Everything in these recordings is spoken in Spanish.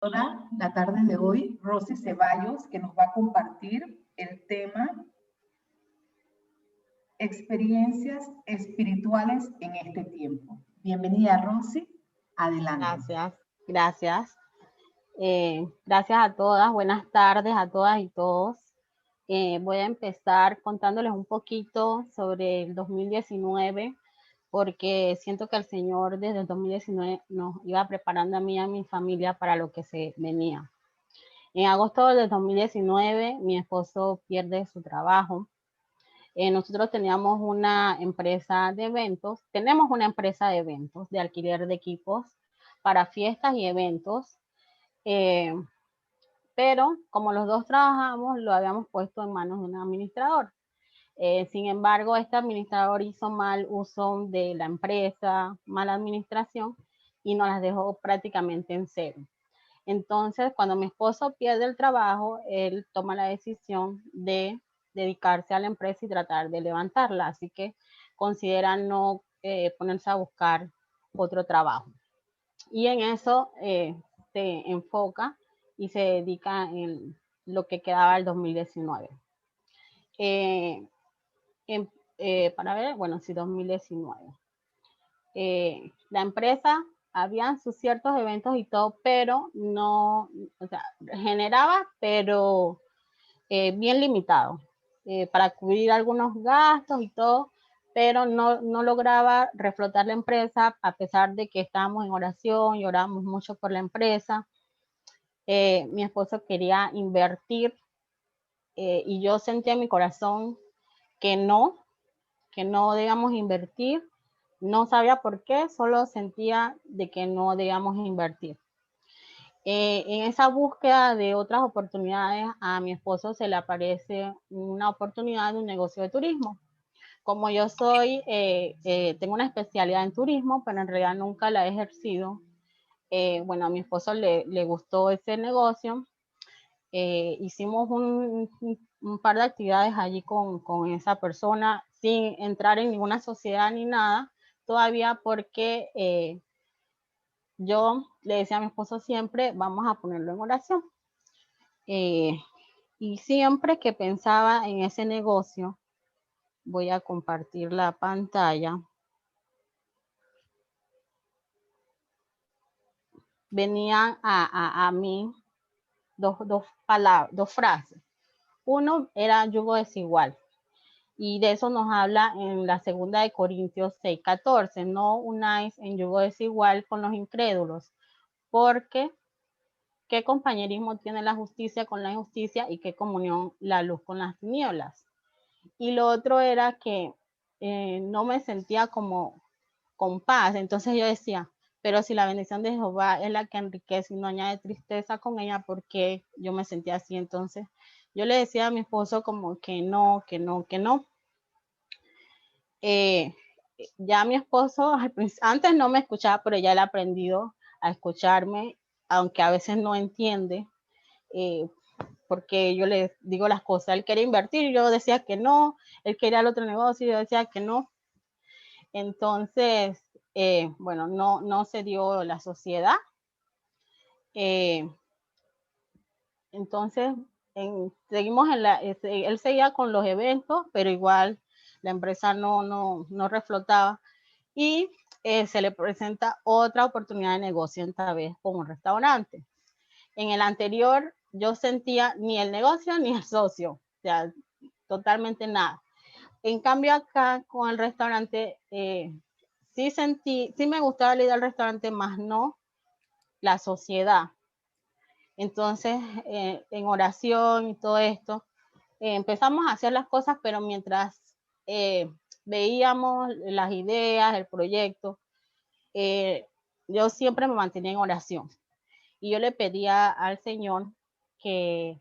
La tarde de hoy, Rosy Ceballos, que nos va a compartir el tema experiencias espirituales en este tiempo. Bienvenida, Rosy. Adelante. Gracias, gracias. Gracias a todas, buenas tardes a todas y todos. Voy a empezar contándoles un poquito sobre el 2019, porque siento que el Señor desde el 2019 nos iba preparando a mí y a mi familia para lo que se venía. En agosto del 2019, mi esposo pierde su trabajo. Nosotros teníamos una empresa de eventos, tenemos una empresa de eventos, de alquiler de equipos para fiestas y eventos. Pero como los dos trabajamos, lo habíamos puesto en manos de un administrador. Sin embargo, este administrador hizo mal uso de la empresa, mala administración, y nos las dejó prácticamente en cero. Entonces, cuando mi esposo pierde el trabajo, él toma la decisión de dedicarse a la empresa y tratar de levantarla. Así que considera no ponerse a buscar otro trabajo. Y en eso se enfoca y se dedica en lo que quedaba del 2019. Para ver, bueno, sí, 2019. La empresa habían sus ciertos eventos y todo, pero no, o sea, generaba, pero bien limitado, para cubrir algunos gastos y todo, pero no lograba reflotar la empresa a pesar de que estábamos en oración y oramos mucho por la empresa. Mi esposo quería invertir y yo sentía en mi corazón que no debíamos invertir. No sabía por qué, solo sentía de que no debíamos invertir. En esa búsqueda de otras oportunidades, a mi esposo se le aparece una oportunidad de un negocio de turismo. Como yo tengo una especialidad en turismo, pero en realidad nunca la he ejercido. Bueno, a mi esposo le gustó ese negocio. Hicimos un par de actividades allí con esa persona sin entrar en ninguna sociedad ni nada, todavía porque yo le decía a mi esposo siempre, vamos a ponerlo en oración. Y siempre que pensaba en ese negocio, voy a compartir la pantalla, venían a mí dos frases. Uno era yugo desigual, y de eso nos habla en la segunda de Corintios 6:14, no unáis en yugo desigual con los incrédulos, porque ¿qué compañerismo tiene la justicia con la injusticia y qué comunión la luz con las tinieblas? Y lo otro era que no me sentía como con paz, entonces yo decía, pero si la bendición de Jehová es la que enriquece y no añade tristeza con ella, ¿por qué yo me sentía así? Entonces yo le decía a mi esposo como que no, que no, que no. Ya mi esposo antes no me escuchaba, pero ya él ha aprendido a escucharme, aunque a veces no entiende, porque yo le digo las cosas. Él quería invertir, yo decía que no. Él quería el otro negocio, yo decía que no. Entonces, bueno, no se dio la sociedad. Entonces, seguimos él seguía con los eventos, pero igual la empresa no reflotaba. Y se le presenta otra oportunidad de negocio, esta vez con un restaurante. En el anterior yo sentía ni el negocio ni el socio, o sea, totalmente nada. En cambio acá con el restaurante, sí me gustaba la idea del restaurante, más no la sociedad. Entonces, en oración y todo esto, empezamos a hacer las cosas, pero mientras veíamos las ideas, el proyecto, yo siempre me mantenía en oración. Y yo le pedía al Señor que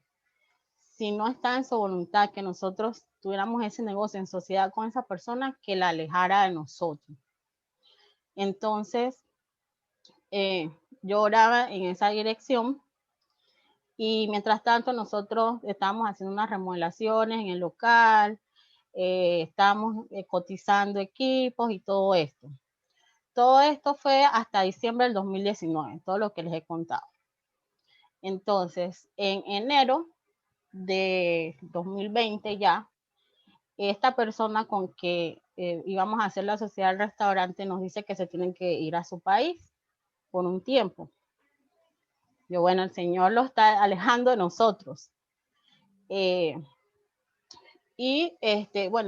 si no está en su voluntad que nosotros tuviéramos ese negocio en sociedad con esa persona, que la alejara de nosotros. Entonces, yo oraba en esa dirección y mientras tanto nosotros estábamos haciendo unas remodelaciones en el local, estábamos cotizando equipos y todo esto. Todo esto fue hasta diciembre del 2019, todo lo que les he contado. Entonces, en enero de 2020 ya, esta persona con que íbamos a hacer la sociedad del restaurante nos dice que se tienen que ir a su país por un tiempo. Yo, bueno, el Señor lo está alejando de nosotros. Bueno,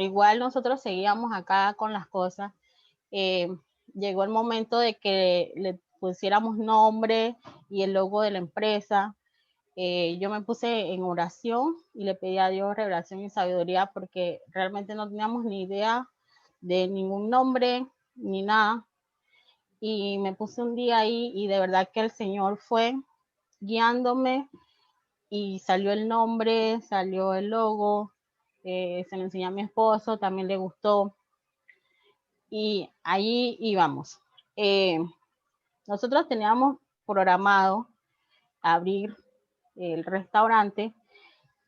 igual nosotros seguíamos acá con las cosas. Llegó el momento de que le pusiéramos nombre y el logo de la empresa. Yo me puse en oración y le pedí a Dios revelación y sabiduría porque realmente no teníamos ni idea de ningún nombre ni nada. Y me puse un día ahí y de verdad que el Señor fue guiándome y salió el nombre, salió el logo, se lo enseñé a mi esposo, también le gustó. Y ahí íbamos. Nosotros teníamos programado abrir el restaurante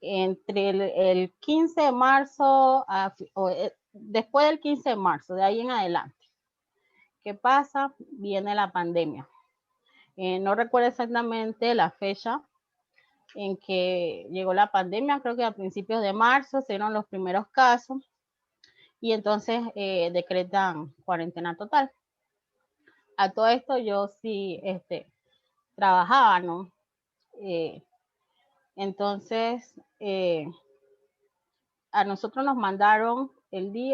entre el 15 de marzo, después del 15 de marzo, de ahí en adelante. ¿Qué pasa? Viene la pandemia. No recuerdo exactamente la fecha en que llegó la pandemia, creo que a principios de marzo se dieron los primeros casos y entonces decretan cuarentena total. A todo esto yo sí trabajaba, ¿no? Entonces, a nosotros nos mandaron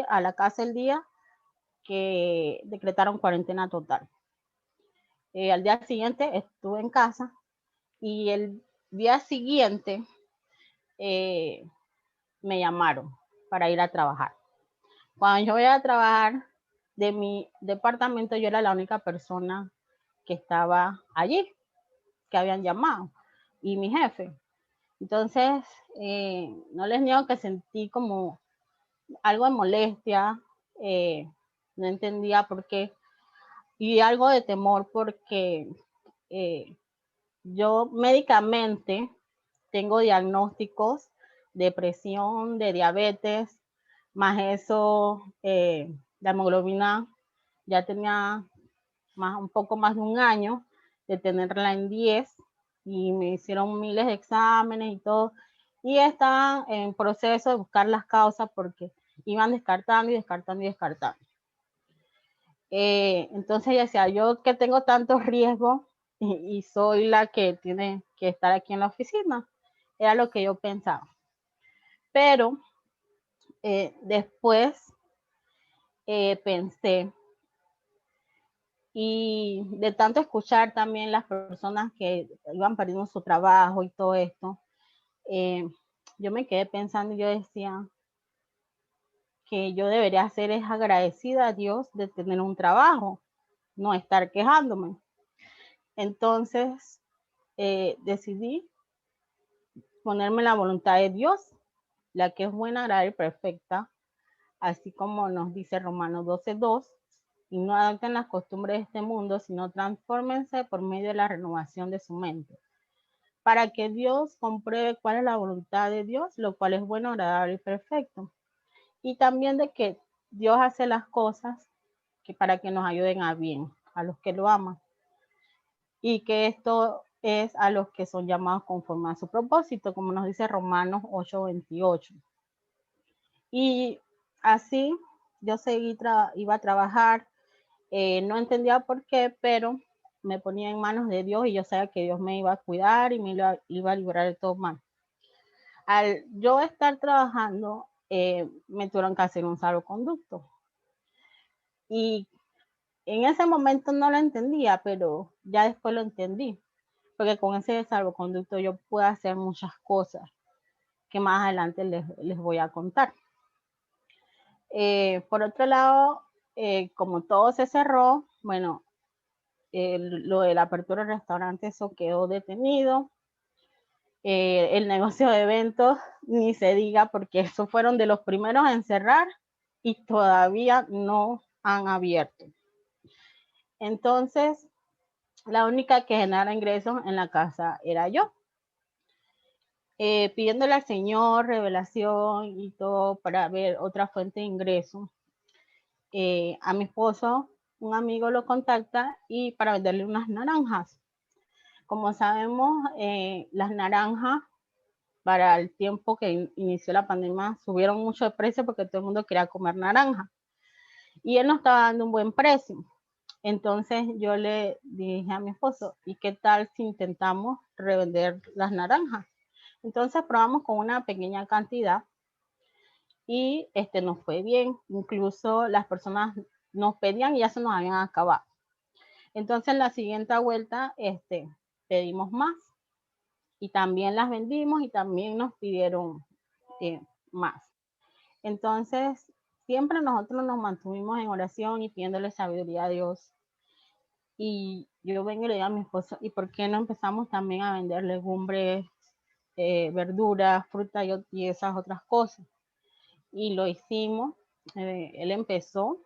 a la casa el día que decretaron cuarentena total. Al día siguiente estuve en casa y el día siguiente me llamaron para ir a trabajar. Cuando yo voy a trabajar, de mi departamento yo era la única persona que estaba allí, que habían llamado, y mi jefe. Entonces, no les niego que sentí como algo de molestia, no entendía por qué, y algo de temor porque yo médicamente tengo diagnósticos de presión, de diabetes, más eso, la hemoglobina ya tenía un poco más de un año de tenerla en 10 y me hicieron miles de exámenes y todo. Y estaban en proceso de buscar las causas porque iban descartando y descartando y descartando. Entonces ya decía, yo que tengo tantos riesgos y soy la que tiene que estar aquí en la oficina, era lo que yo pensaba. Pero después pensé, y de tanto escuchar también las personas que iban perdiendo su trabajo y todo esto, yo me quedé pensando y yo decía que yo debería ser agradecida a Dios de tener un trabajo, no estar quejándome. Entonces decidí ponerme la voluntad de Dios, la que es buena, agradable y perfecta, así como nos dice Romanos 12:2, y no adopten las costumbres de este mundo, sino transfórmense por medio de la renovación de su mente, para que Dios compruebe cuál es la voluntad de Dios, lo cual es bueno, agradable y perfecto. Y también de que Dios hace las cosas para que nos ayuden a bien, a los que lo aman. Y que esto es a los que son llamados conforme a su propósito, como nos dice Romanos 8:28. Y así yo iba a trabajar, no entendía por qué, pero me ponía en manos de Dios y yo sabía que Dios me iba a cuidar y me iba a librar de todo mal. Al yo estar trabajando, me tuvieron que hacer un salvoconducto. Y en ese momento no lo entendía, pero ya después lo entendí, porque con ese salvoconducto yo puedo hacer muchas cosas que más adelante les voy a contar. Por otro lado, como todo se cerró, bueno, lo de la apertura del restaurante, eso quedó detenido. El negocio de eventos, ni se diga, porque esos fueron de los primeros en cerrar y todavía no han abierto. Entonces, la única que generaba ingresos en la casa era yo. Pidiéndole al Señor revelación y todo para ver otra fuente de ingreso. A mi esposo, un amigo lo contacta y para venderle unas naranjas. Como sabemos, las naranjas para el tiempo que inició la pandemia subieron mucho de precio porque todo el mundo quería comer naranja y él no estaba dando un buen precio. Entonces yo le dije a mi esposo, ¿y qué tal si intentamos revender las naranjas? Entonces probamos con una pequeña cantidad y nos fue bien. Incluso las personas nos pedían y ya se nos habían acabado. Entonces en la siguiente vuelta pedimos más y también las vendimos y también nos pidieron más. Entonces siempre nosotros nos mantuvimos en oración y pidiéndole sabiduría a Dios. Y yo vengo y le digo a mi esposo, ¿y por qué no empezamos también a vender legumbres, verduras, fruta y esas otras cosas? Y lo hicimos. Él empezó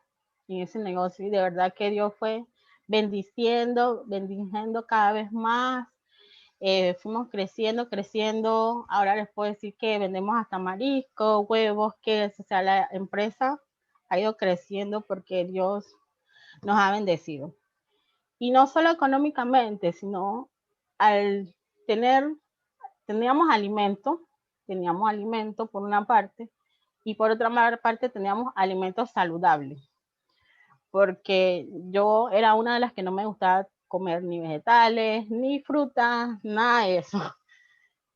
en ese negocio y de verdad que Dios fue bendiciendo cada vez más. Fuimos creciendo. Ahora les puedo decir que vendemos hasta marisco, huevos, queso. O sea, la empresa ha ido creciendo porque Dios nos ha bendecido. Y no solo económicamente, sino al teníamos alimento por una parte, y por otra parte teníamos alimentos saludables, porque yo era una de las que no me gustaba comer ni vegetales, ni frutas, nada de eso.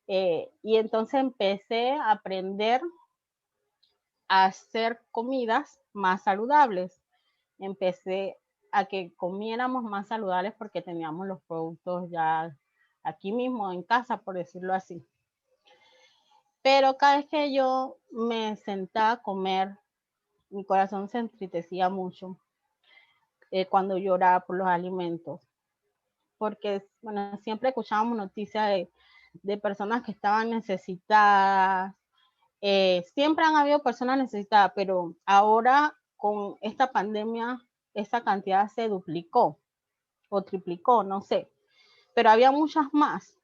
Y entonces empecé a aprender a hacer comidas más saludables. Empecé a que comiéramos más saludables porque teníamos los productos ya aquí mismo en casa, por decirlo así. Pero cada vez que yo me sentaba a comer, mi corazón se entristecía mucho cuando lloraba por los alimentos. Porque, bueno, siempre escuchábamos noticias de personas que estaban necesitadas. Siempre han habido personas necesitadas, pero ahora con esta pandemia esa cantidad se duplicó o triplicó, no sé, pero había muchas más.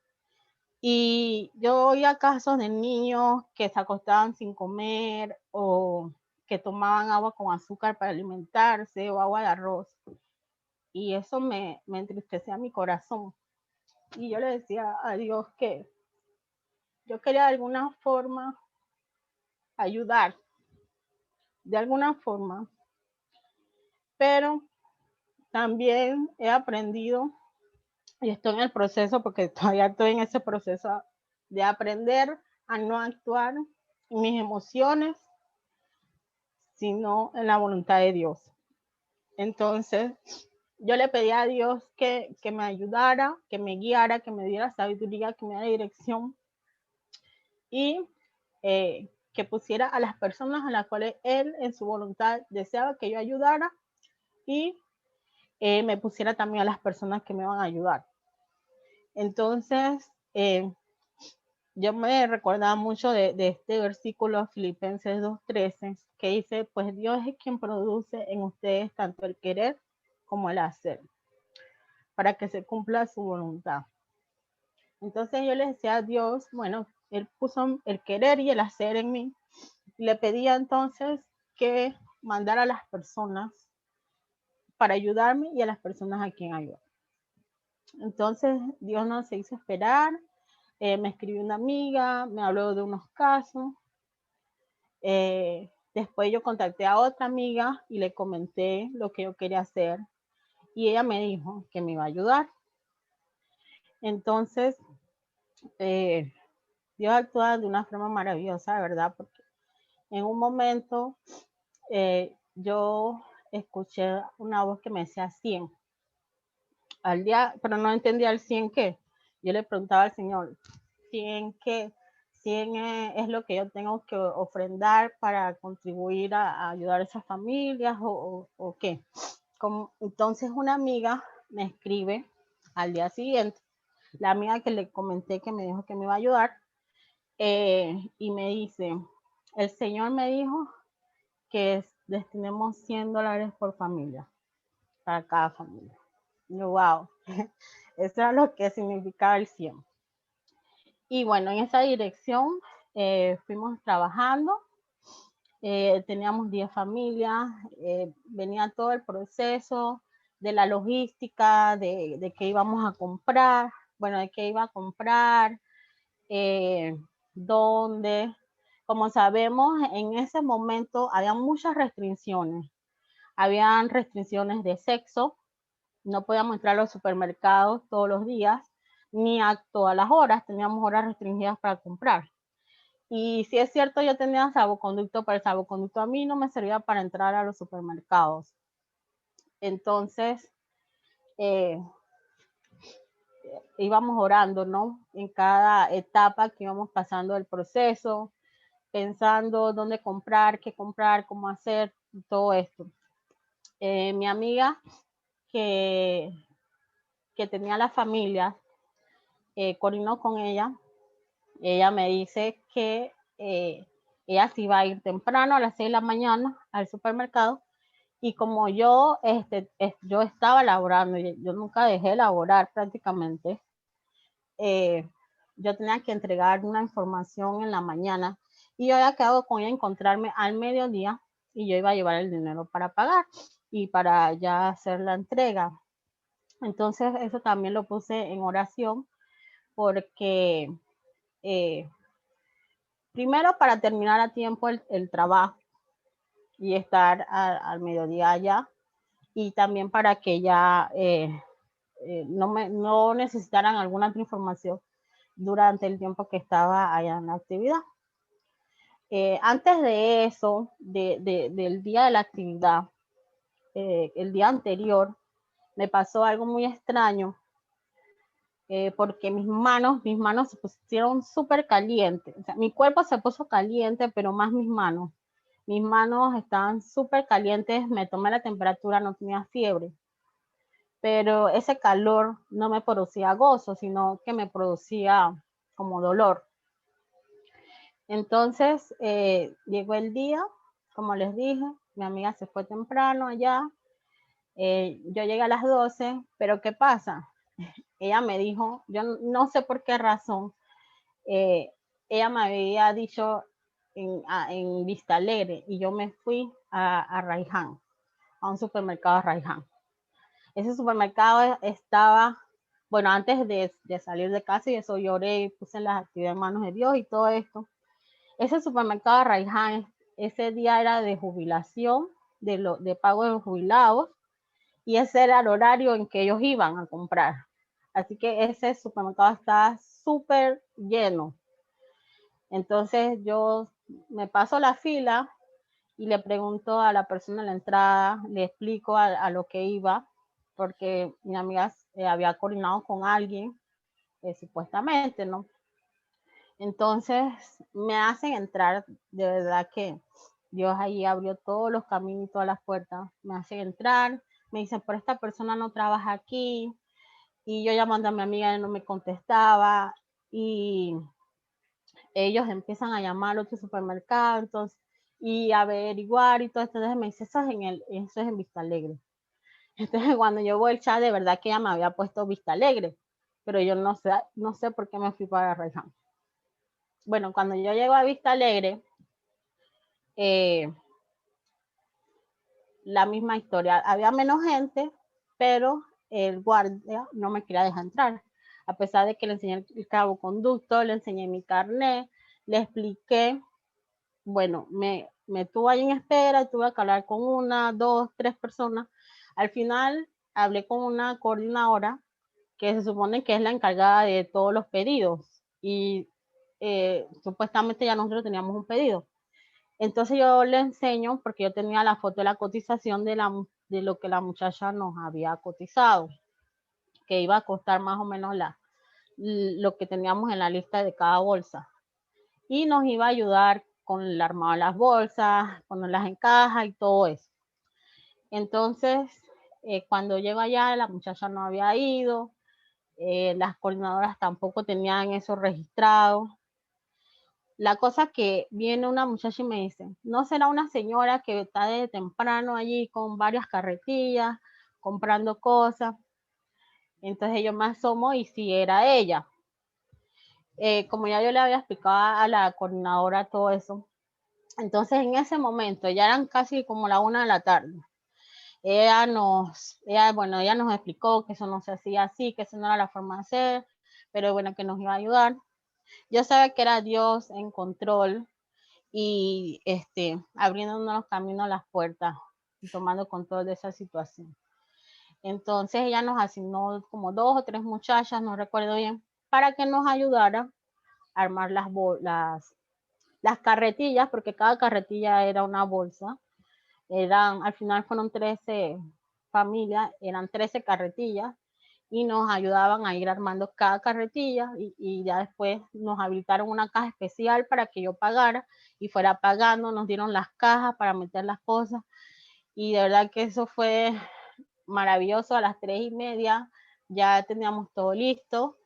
Y yo oía casos de niños que se acostaban sin comer o que tomaban agua con azúcar para alimentarse o agua de arroz. Y eso me entristecía mi corazón. Y yo le decía a Dios que yo quería de alguna forma ayudar, de alguna forma, pero también he aprendido y estoy en el proceso, porque todavía estoy en ese proceso de aprender a no actuar en mis emociones, sino en la voluntad de Dios. Entonces, yo le pedí a Dios que me ayudara, que me guiara, que me diera sabiduría, que me diera dirección y que pusiera a las personas a las cuales Él en su voluntad deseaba que yo ayudara y me pusiera también a las personas que me van a ayudar. Entonces, yo me recordaba mucho de este versículo Filipenses 2:13, que dice, pues Dios es quien produce en ustedes tanto el querer como el hacer, para que se cumpla su voluntad. Entonces yo le decía a Dios, bueno, Él puso el querer y el hacer en mí. Le pedía entonces que mandara a las personas para ayudarme y a las personas a quien ayudar. Entonces Dios no se hizo esperar. Me escribió una amiga, me habló de unos casos. Después yo contacté a otra amiga y le comenté lo que yo quería hacer y ella me dijo que me iba a ayudar. Entonces, Dios actúa de una forma maravillosa, ¿verdad? Porque en un momento yo escuché una voz que me decía 100 al día, pero no entendía el 100 qué. Yo le preguntaba al Señor, 100 qué, 100 es lo que yo tengo que ofrendar para contribuir a ayudar a esas familias o qué. Entonces una amiga me escribe al día siguiente, la amiga que le comenté que me dijo que me iba a ayudar, y me dice, el Señor me dijo que destinemos $100 por familia, para cada familia. Wow, eso era lo que significaba el 100. Y bueno, en esa dirección fuimos trabajando, teníamos 10 familias, venía todo el proceso de la logística, de qué íbamos a comprar, bueno, de qué iba a comprar, dónde. Como sabemos, en ese momento había muchas restricciones. Habían restricciones de sexo, no podíamos entrar a los supermercados todos los días, ni a todas las horas, teníamos horas restringidas para comprar. Y si es cierto, yo tenía salvoconducto, pero el salvoconducto a mí no me servía para entrar a los supermercados. Entonces, íbamos orando, ¿no? En cada etapa que íbamos pasando del proceso, pensando dónde comprar, qué comprar, cómo hacer, todo esto. Mi amiga que tenía la familia, coordinó con ella. Ella me dice que ella se iba a ir temprano a las 6 de la mañana al supermercado, y como yo estaba laborando, yo nunca dejé de laborar prácticamente, yo tenía que entregar una información en la mañana, y yo había quedado con ella encontrarme al mediodía, y yo iba a llevar el dinero para pagar y para ya hacer la entrega. Entonces eso también lo puse en oración, porque primero para terminar a tiempo el trabajo y estar al mediodía allá, y también para que ya no necesitaran alguna otra información durante el tiempo que estaba allá en la actividad. Antes de eso, del día de la actividad, el día anterior, me pasó algo muy extraño, porque mis manos se pusieron súper calientes. O sea, mi cuerpo se puso caliente, pero más mis manos. Mis manos estaban súper calientes, me tomé la temperatura, no tenía fiebre, pero ese calor no me producía gozo, sino que me producía como dolor. Entonces, llegó el día, como les dije, mi amiga se fue temprano allá, yo llegué a las 12, pero ¿qué pasa? Ella me dijo, yo no sé por qué razón, ella me había dicho en Vista Alegre, y yo me fui a Raiján, a un supermercado de Raiján. Ese supermercado estaba, bueno, antes de salir de casa, y eso lloré, puse las actividades en manos de Dios y todo esto. Ese supermercado de Raiján, ese día era de jubilación, de pago de los jubilados, y ese era el horario en que ellos iban a comprar. Así que ese supermercado estaba súper lleno. Entonces yo me paso la fila y le pregunto a la persona en la entrada, le explico a lo que iba, porque mi amiga había coordinado con alguien, supuestamente, ¿no? Entonces me hacen entrar, de verdad que Dios ahí abrió todos los caminos y todas las puertas, me hacen entrar, me dicen, pero esta persona no trabaja aquí, y yo llamando a mi amiga, no me contestaba, y ellos empiezan a llamar a otro supermercado, entonces, y a averiguar y todo esto. Entonces me dice, eso es en Vista Alegre. Entonces cuando yo voy al chat, de verdad que ella me había puesto Vista Alegre, pero yo no sé por qué me fui para Raiján. Bueno, cuando yo llego a Vista Alegre, la misma historia, había menos gente, pero el guardia no me quería dejar entrar, a pesar de que le enseñé el salvoconducto, le enseñé mi carnet, le expliqué. Bueno, me tuvo ahí en espera, tuve que hablar con 1, 2, 3 personas. Al final hablé con una coordinadora que se supone que es la encargada de todos los pedidos, y supuestamente ya nosotros teníamos un pedido. Entonces yo le enseño, porque yo tenía la foto de la cotización de lo que la muchacha nos había cotizado, que iba a costar más o menos lo que teníamos en la lista de cada bolsa, y nos iba a ayudar con el armado de las bolsas, ponerlas en caja y todo eso. Entonces, cuando llego allá, la muchacha no había ido, las coordinadoras tampoco tenían eso registrado. La cosa que viene una muchacha y me dice, ¿no será una señora que está desde temprano allí con varias carretillas, comprando cosas? Entonces yo me asomo, y sí era ella. Como ya yo le había explicado a la coordinadora todo eso, entonces en ese momento, ya eran casi como la 1 de la tarde, ella nos explicó que eso no se hacía así, que eso no era la forma de hacer, pero bueno, que nos iba a ayudar. Yo sabía que era Dios en control y abriéndonos los caminos, las puertas y tomando control de esa situación. Entonces ella nos asignó como 2 o 3 muchachas, no recuerdo bien, para que nos ayudara a armar las carretillas, porque cada carretilla era una bolsa. Al final fueron 13 familias, eran 13 carretillas y nos ayudaban a ir armando cada carretilla y ya después nos habilitaron una caja especial para que yo pagara y fuera pagando, nos dieron las cajas para meter las cosas y de verdad que eso fue maravilloso. A las 3:30 ya teníamos todo listo.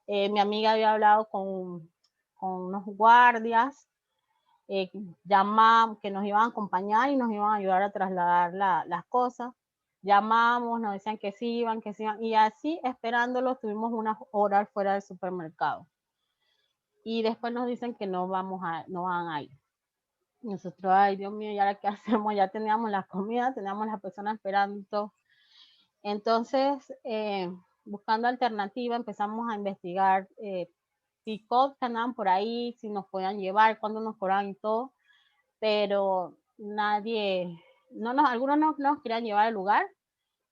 Mi amiga había hablado con unos guardias que nos iban a acompañar y nos iban a ayudar a trasladar las cosas. Llamamos, nos decían que sí iban, y así esperándolos tuvimos unas horas fuera del supermercado. Y después nos dicen que no van a ir. Nosotros, ay Dios mío, ¿y ahora qué hacemos? Ya teníamos la comida, teníamos las personas esperando. Entonces, buscando alternativa, empezamos a investigar pick-up que andaban por ahí, si nos podían llevar, cuándo nos cobraban y todo, pero nadie, algunos no nos querían llevar al lugar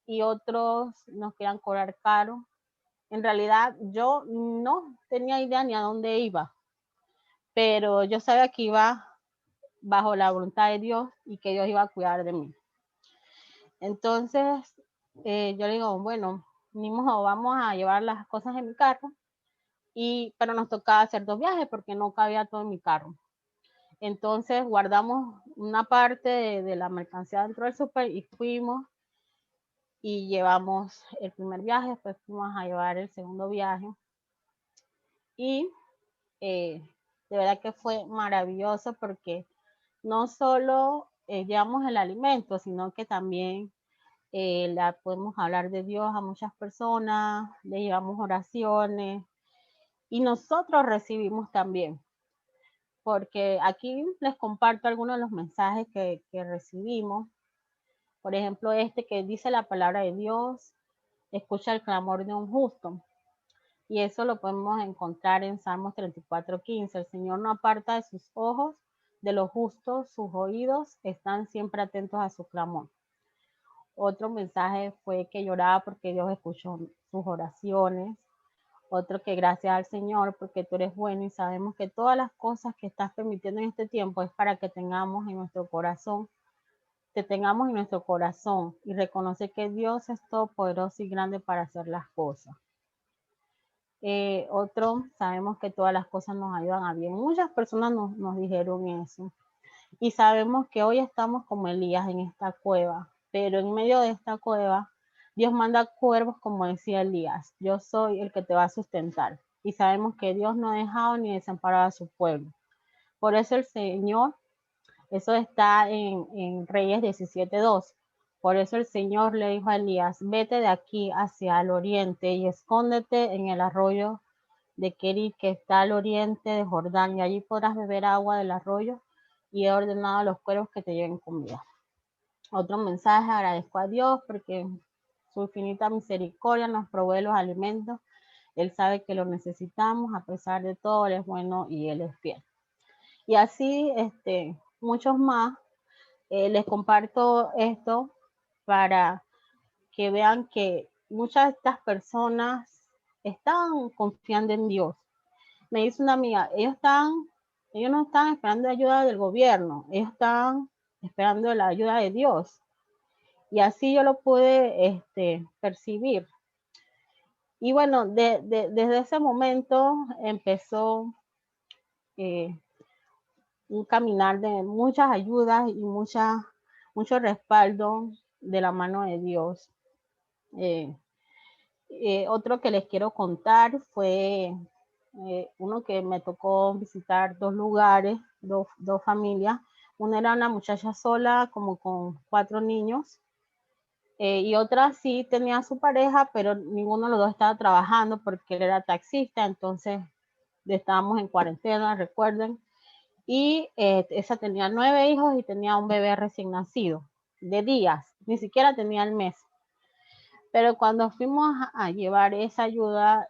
y otros nos querían cobrar caro. En realidad yo no tenía idea ni a dónde iba, pero yo sabía que iba bajo la voluntad de Dios y que Dios iba a cuidar de mí. Entonces yo le digo, bueno, ni modo, vamos a llevar las cosas en mi carro, pero nos tocaba hacer 2 viajes porque no cabía todo en mi carro. Entonces guardamos una parte de la mercancía dentro del súper y fuimos y llevamos el primer viaje, después fuimos a llevar el segundo viaje y de verdad que fue maravilloso porque no solo llevamos el alimento, sino que también podemos hablar de Dios a muchas personas, le llevamos oraciones y nosotros recibimos también. Porque aquí les comparto algunos de los mensajes que recibimos. Por ejemplo, que dice la palabra de Dios, escucha el clamor de un justo. Y eso lo podemos encontrar en Salmos 34:15. El Señor no aparta de sus ojos de los justos, sus oídos están siempre atentos a su clamor. Otro mensaje fue que lloraba porque Dios escuchó sus oraciones. Otro que gracias al Señor porque tú eres bueno y sabemos que todas las cosas que estás permitiendo en este tiempo es para que tengamos en nuestro corazón, te tengamos en nuestro corazón y reconocer que Dios es todopoderoso y grande para hacer las cosas. Otro, sabemos que todas las cosas nos ayudan a bien. Muchas personas nos dijeron eso. Y sabemos que hoy estamos como Elías en esta cueva, pero en medio de esta cueva, Dios manda cuervos, como decía Elías, yo soy el que te va a sustentar. Y sabemos que Dios no ha dejado ni desamparado a su pueblo. Por eso el Señor, eso está en Reyes 17:2. Por eso el Señor le dijo a Elías, vete de aquí hacia el oriente y escóndete en el arroyo de Kerit, que está al oriente de Jordán, y allí podrás beber agua del arroyo, y he ordenado a los cuervos que te lleven comida. Otro mensaje, agradezco a Dios porque su infinita misericordia nos provee los alimentos. Él sabe que lo necesitamos, a pesar de todo, Él es bueno y Él es fiel. Y así, muchos más, les comparto esto para que vean que muchas de estas personas están confiando en Dios. Me dice una amiga, ellos no están esperando ayuda del gobierno, ellos están esperando la ayuda de Dios. Y así yo lo pude percibir. Y bueno, desde ese momento empezó un caminar de muchas ayudas y mucho respaldo de la mano de Dios. Otro que les quiero contar fue uno que me tocó visitar 2 lugares, dos familias. Una era una muchacha sola, como con 4 niños, y otra sí tenía a su pareja, pero ninguno de los dos estaba trabajando porque él era taxista, entonces estábamos en cuarentena, recuerden. Y esa tenía 9 hijos y tenía un bebé recién nacido, de días, ni siquiera tenía el mes. Pero cuando fuimos a llevar esa ayuda,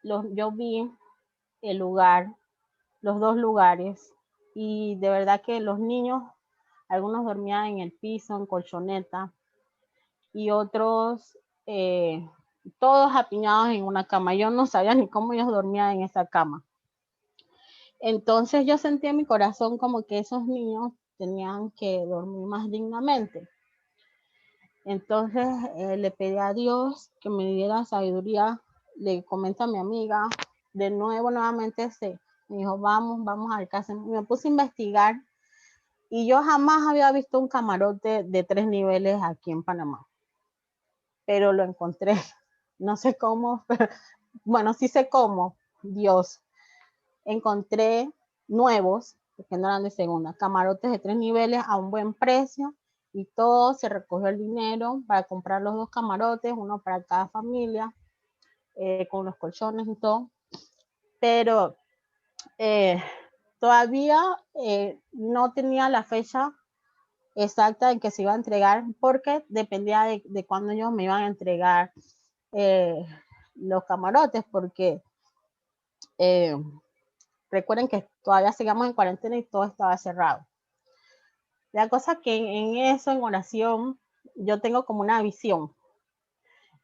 yo vi el lugar, los dos lugares, y de verdad que los niños, algunos dormían en el piso, en colchoneta, y otros todos apiñados en una cama. Yo no sabía ni cómo ellos dormían en esa cama. Entonces yo sentí en mi corazón como que esos niños tenían que dormir más dignamente. Entonces le pedí a Dios que me diera sabiduría. Le comento a mi amiga, de nuevo, nuevamente me dijo, vamos al caso. Me puse a investigar y yo jamás había visto un camarote de 3 niveles aquí en Panamá. Pero lo encontré. No sé cómo, pero bueno, sí sé cómo, Dios. Encontré nuevos, porque no eran de segunda, camarotes de 3 niveles a un buen precio y todo, se recogió el dinero para comprar los 2 camarotes, uno para cada familia, con los colchones y todo. Pero todavía no tenía la fecha exacta en que se iba a entregar porque dependía de cuándo ellos me iban a entregar los camarotes, porque recuerden que todavía seguimos en cuarentena y todo estaba cerrado. La cosa que en eso, en oración, yo tengo como una visión.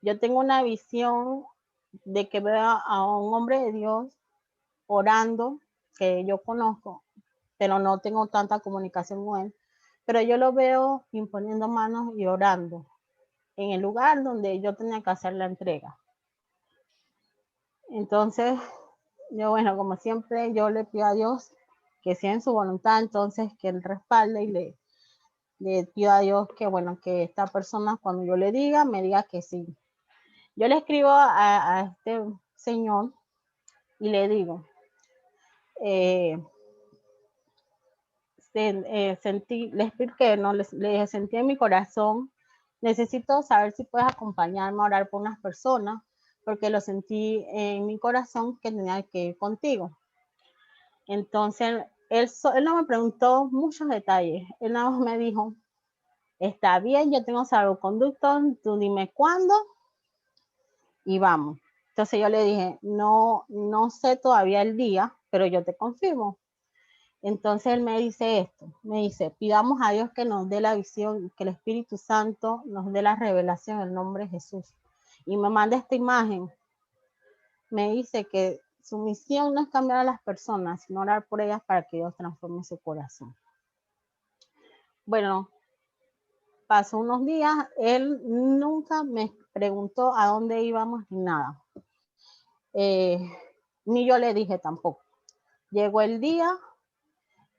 Yo tengo una visión de que veo a un hombre de Dios orando, que yo conozco, pero no tengo tanta comunicación con él. Pero yo lo veo imponiendo manos y orando en el lugar donde yo tenía que hacer la entrega. Entonces, yo, bueno, como siempre, yo le pido a Dios que sea en su voluntad, entonces que él respalde y le pido a Dios que, bueno, que esta persona cuando yo le diga, me diga que sí. Yo le escribo a este señor y le digo, le expliqué, ¿no? Le sentí en mi corazón, necesito saber si puedes acompañarme a orar por unas personas, porque lo sentí en mi corazón que tenía que ir contigo. Entonces, él no me preguntó muchos detalles, él nada más me dijo, está bien, yo tengo salvoconducto, tú dime cuándo y vamos. Entonces yo le dije, no sé todavía el día, pero yo te confirmo. Entonces él me dice esto, me dice, pidamos a Dios que nos dé la visión, que el Espíritu Santo nos dé la revelación en el nombre de Jesús. Y me manda esta imagen, me dice que su misión no es cambiar a las personas, sino orar por ellas para que Dios transforme su corazón. Bueno, pasó unos días, él nunca me preguntó a dónde íbamos ni nada. Ni yo le dije tampoco. Llegó el día,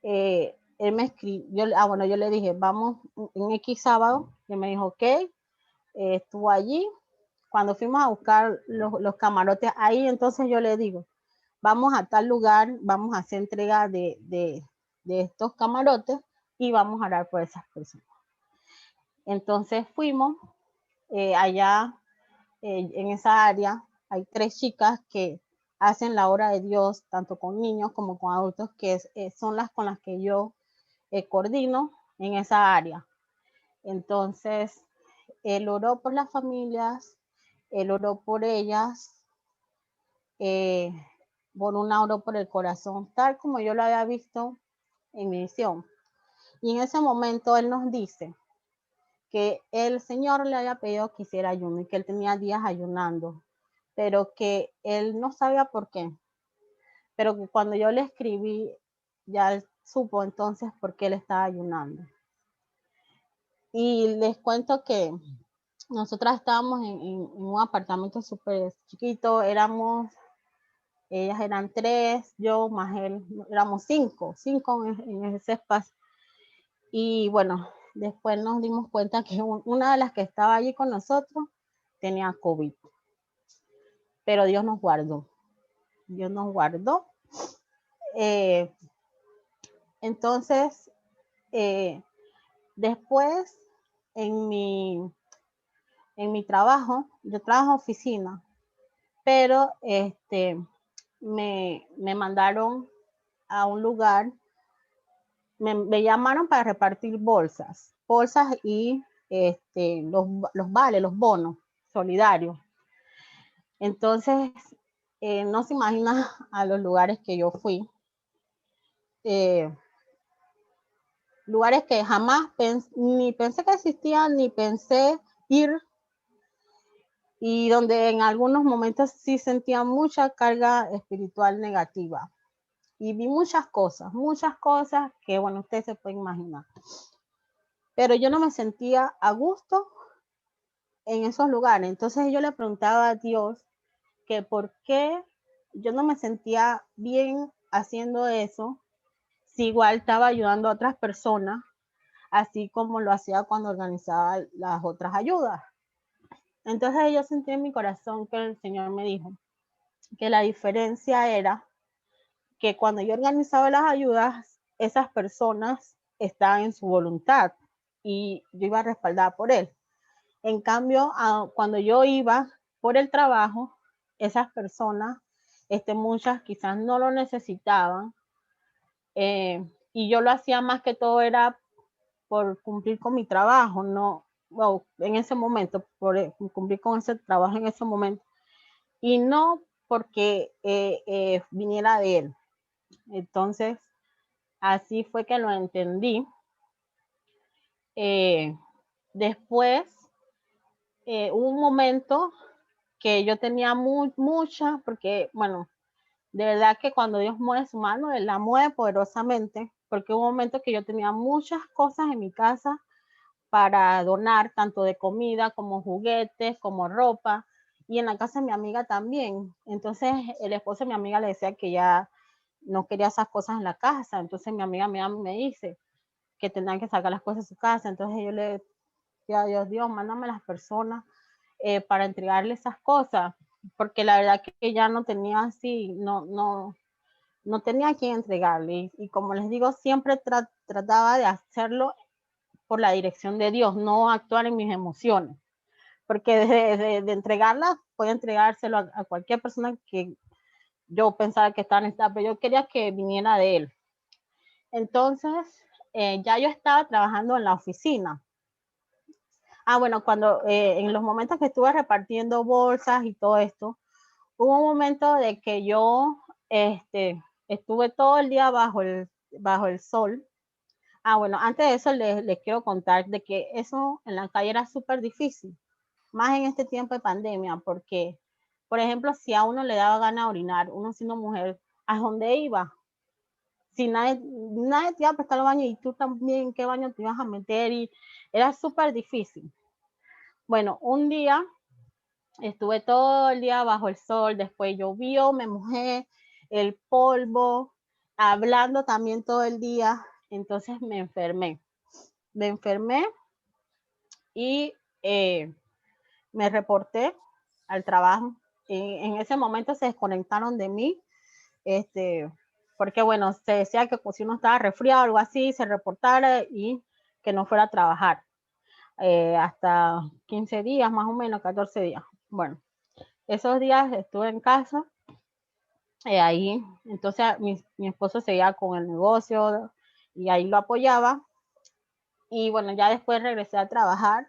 él me escribió, bueno, yo le dije, vamos en X sábado, y me dijo, ok, estuvo allí. Cuando fuimos a buscar los camarotes ahí, entonces yo le digo, vamos a tal lugar, vamos a hacer entrega de estos camarotes y vamos a orar por esas personas. Entonces fuimos allá en esa área, hay 3 chicas que hacen la obra de Dios, tanto con niños como con adultos, que son las con las que yo coordino en esa área. Entonces, él oró por las familias, él oró por ellas, por una oró por el corazón, tal como yo lo había visto en mi visión. Y en ese momento él nos dice que el Señor le había pedido que hiciera ayuno y que él tenía días ayunando, pero que él no sabía por qué. Pero que cuando yo le escribí, ya él supo entonces por qué él estaba ayunando. Y les cuento que nosotras estábamos en un apartamento súper chiquito, ellas eran 3, yo más él, éramos 5 en ese espacio. Y bueno, después nos dimos cuenta que una de las que estaba allí con nosotros tenía COVID. Pero Dios nos guardó. Dios nos guardó. Entonces, después en mi trabajo, yo trabajo en oficina, pero me mandaron a un lugar, me llamaron para repartir bolsas y los vales, los bonos solidarios. Entonces, no se imagina a los lugares que yo fui. Lugares que jamás ni pensé que existían, ni pensé ir, y donde en algunos momentos sí sentía mucha carga espiritual negativa. Y vi muchas cosas que, bueno, ustedes se pueden imaginar. Pero yo no me sentía a gusto en esos lugares. Entonces yo le preguntaba a Dios que por qué yo no me sentía bien haciendo eso, si igual estaba ayudando a otras personas, así como lo hacía cuando organizaba las otras ayudas. Entonces yo sentí en mi corazón que el Señor me dijo que la diferencia era que cuando yo organizaba las ayudas, esas personas estaban en su voluntad y yo iba respaldada por Él. En cambio, cuando yo iba por el trabajo, esas personas, muchas quizás no lo necesitaban, y yo lo hacía más que todo era por cumplir con mi trabajo, no, bueno, en ese momento, por cumplir con ese trabajo en ese momento, y no porque viniera de Él. Entonces, así fue que lo entendí. Después, hubo un momento que yo tenía mucha, porque, bueno, de verdad que cuando Dios mueve su mano, Él la mueve poderosamente, porque hubo un momento que yo tenía muchas cosas en mi casa para donar, tanto de comida como juguetes, como ropa, y en la casa de mi amiga también. Entonces, el esposo de mi amiga le decía que ya no quería esas cosas en la casa, entonces mi amiga me dice que tendrán que sacar las cosas de su casa, entonces yo le decía a Dios, Dios, mándame las personas para entregarle esas cosas, porque la verdad que ya no tenía así, no tenía a quién entregarle. Y como les digo, siempre trataba de hacerlo por la dirección de Dios, no actuar en mis emociones. Porque de entregarla, podía entregárselo a cualquier persona que yo pensaba que estaba necesitada, pero yo quería que viniera de Él. Entonces, ya yo estaba trabajando en la oficina. Bueno, cuando en los momentos que estuve repartiendo bolsas y todo esto, hubo un momento de que yo estuve todo el día bajo el sol. Bueno, antes de eso les quiero contar de que eso en la calle era súper difícil, más en este tiempo de pandemia, porque, por ejemplo, si a uno le daba gana de orinar, uno siendo mujer, ¿a dónde iba? Si nadie te iba a prestar el baño y tú también, ¿qué baño te ibas a meter? Y era súper difícil. Bueno, un día estuve todo el día bajo el sol, después llovió, me mojé, el polvo, hablando también todo el día, entonces me enfermé. Y me reporté al trabajo. En ese momento se desconectaron de mí, porque bueno, se decía que si uno estaba resfriado o algo así, se reportara y que no fuera a trabajar. Hasta 15 días, más o menos, 14 días. Bueno, esos días estuve en casa, ahí, entonces mi esposo seguía con el negocio y ahí lo apoyaba. Y bueno, ya después regresé a trabajar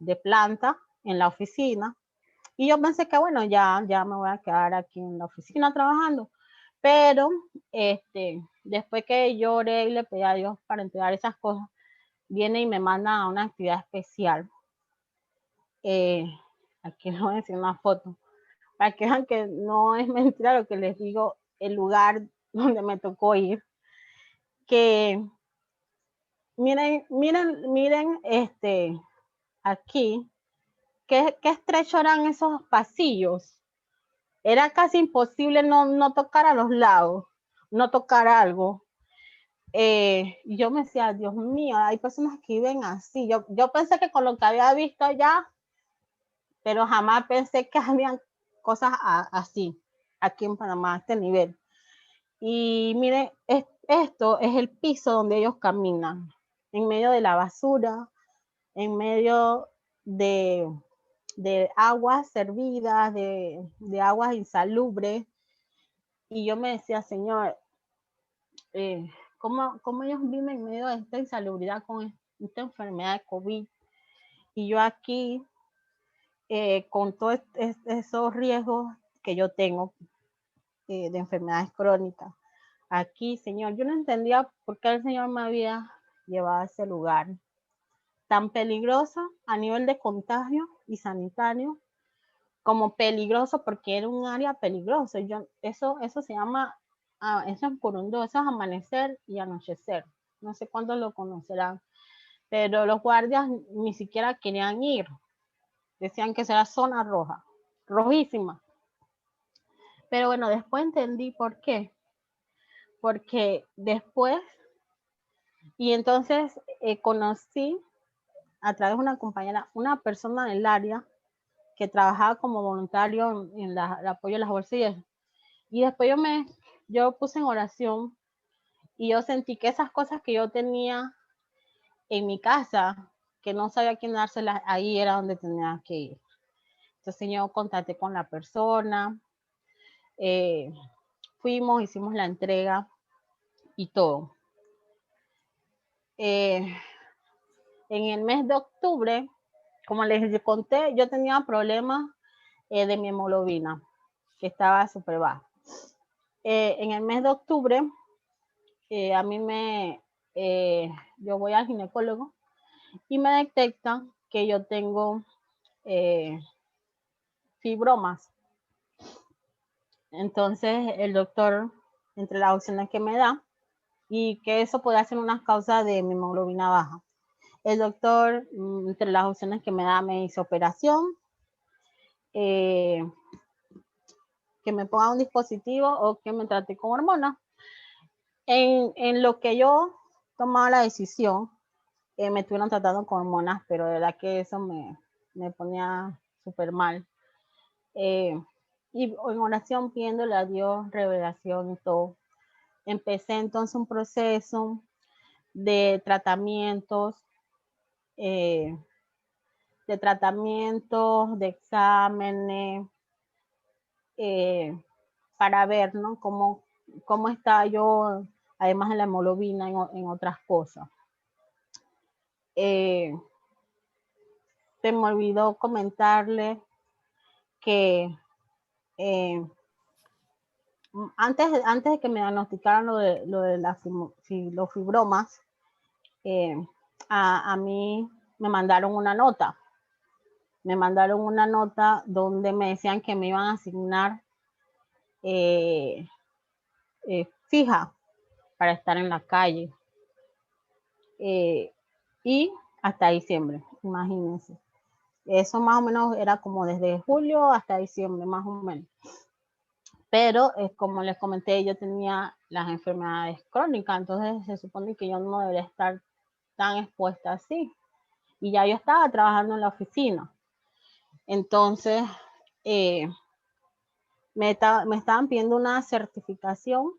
de planta en la oficina. Y yo pensé que bueno, ya me voy a quedar aquí en la oficina trabajando. Pero después que lloré y le pedí a Dios para entregar esas cosas, viene y me manda a una actividad especial. Aquí les voy a decir una foto, para que vean que no es mentira lo que les digo, el lugar donde me tocó ir. Que miren, aquí, qué estrecho eran esos pasillos. Era casi imposible no tocar a los lados, no tocar algo. Yo me decía, Dios mío, hay personas que viven así. Yo pensé que con lo que había visto allá, pero jamás pensé que habían cosas así, aquí en Panamá, a este nivel. Y miren, esto es el piso donde ellos caminan, en medio de la basura, en medio de aguas servidas, de aguas insalubres. Y yo me decía, Señor, ¿cómo ellos viven en medio de esta insalubridad con esta enfermedad de COVID? Y yo aquí, con todos esos riesgos, que yo tengo de enfermedades crónicas. Aquí, Señor, yo no entendía por qué el Señor me había llevado a ese lugar tan peligroso a nivel de contagio y sanitario, como peligroso porque era un área peligrosa. Eso se llama, eso es Curundú, eso es amanecer y anochecer. No sé cuántos lo conocerán, pero los guardias ni siquiera querían ir. Decían que era zona roja, rojísima. Pero bueno, después entendí por qué. Porque después, y entonces conocí a través de una compañera, una persona del área que trabajaba como voluntario en el apoyo a las bolsillas. Y después yo puse en oración y yo sentí que esas cosas que yo tenía en mi casa, que no sabía a quién dárselas, ahí era donde tenía que ir. Entonces yo contacté con la persona, fuimos, hicimos la entrega y todo. En el mes de octubre, como les conté, yo tenía problemas de mi hemoglobina, que estaba súper baja. En el mes de octubre, a mí yo voy al ginecólogo y me detectan que yo tengo fibromas. Entonces el doctor, entre las opciones que me da, y que eso puede ser una causa de mi hemoglobina baja. El doctor, entre las opciones que me da, me hizo operación, que me ponga un dispositivo o que me trate con hormonas. En lo que yo tomaba la decisión, me estuvieron tratando con hormonas, pero de verdad que eso me ponía súper mal. Y en oración pidiéndole a Dios revelación y todo. Empecé entonces un proceso de tratamientos, de exámenes, para ver, ¿no? Cómo está yo, además de la hemoglobina, en otras cosas. Se me olvidó comentarle que antes de que me diagnosticaran lo de los fibromas, a mí me mandaron una nota. Me mandaron una nota donde me decían que me iban a asignar fija para estar en la calle. Y hasta diciembre, imagínense. Eso más o menos era como desde julio hasta diciembre, más o menos. Pero como les comenté, yo tenía las enfermedades crónicas, entonces se supone que yo no debería estar tan expuesta así. Y ya yo estaba trabajando en la oficina. Entonces, me estaban pidiendo una certificación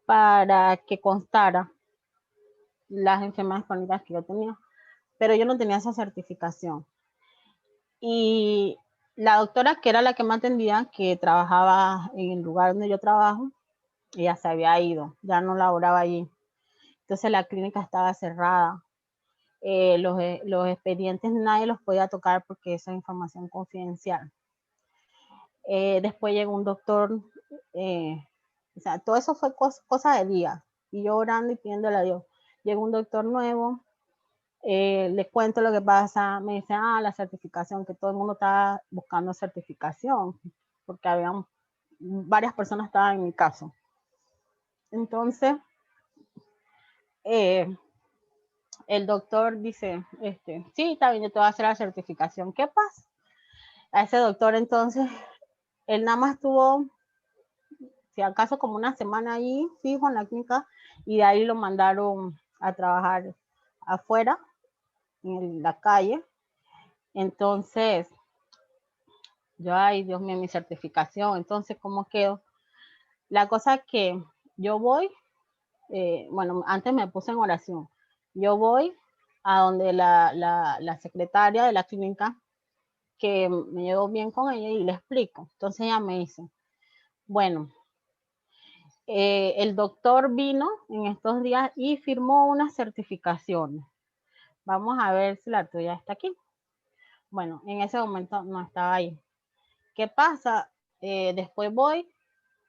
para que constara las enfermedades crónicas que yo tenía, pero yo no tenía esa certificación. Y la doctora, que era la que me atendía, que trabajaba en el lugar donde yo trabajo, ella se había ido, ya no laboraba allí. Entonces la clínica estaba cerrada. Los expedientes nadie los podía tocar porque esa es información confidencial. Después llegó un doctor, o sea, todo eso fue cosa de día. Y yo orando y pidiéndole a Dios. Llegó un doctor nuevo, le cuento lo que pasa, me dice, la certificación, que todo el mundo estaba buscando certificación, porque habían varias personas estaban en mi caso. Entonces, el doctor dice, sí, está bien, yo te voy a hacer la certificación. ¿Qué pasa? A ese doctor entonces, él nada más estuvo, si acaso como una semana ahí, fijo en la clínica, y de ahí lo mandaron a trabajar afuera, en la calle. Entonces, yo, ay, Dios mío, mi certificación, entonces, ¿cómo quedo? La cosa es que yo voy, bueno, antes me puse en oración, yo voy a donde la secretaria de la clínica, que me llevo bien con ella y le explico. Entonces ella me dice, bueno, el doctor vino en estos días y firmó unas certificaciones. Vamos a ver si la tuya está aquí. Bueno, en ese momento no estaba ahí. ¿Qué pasa? después voy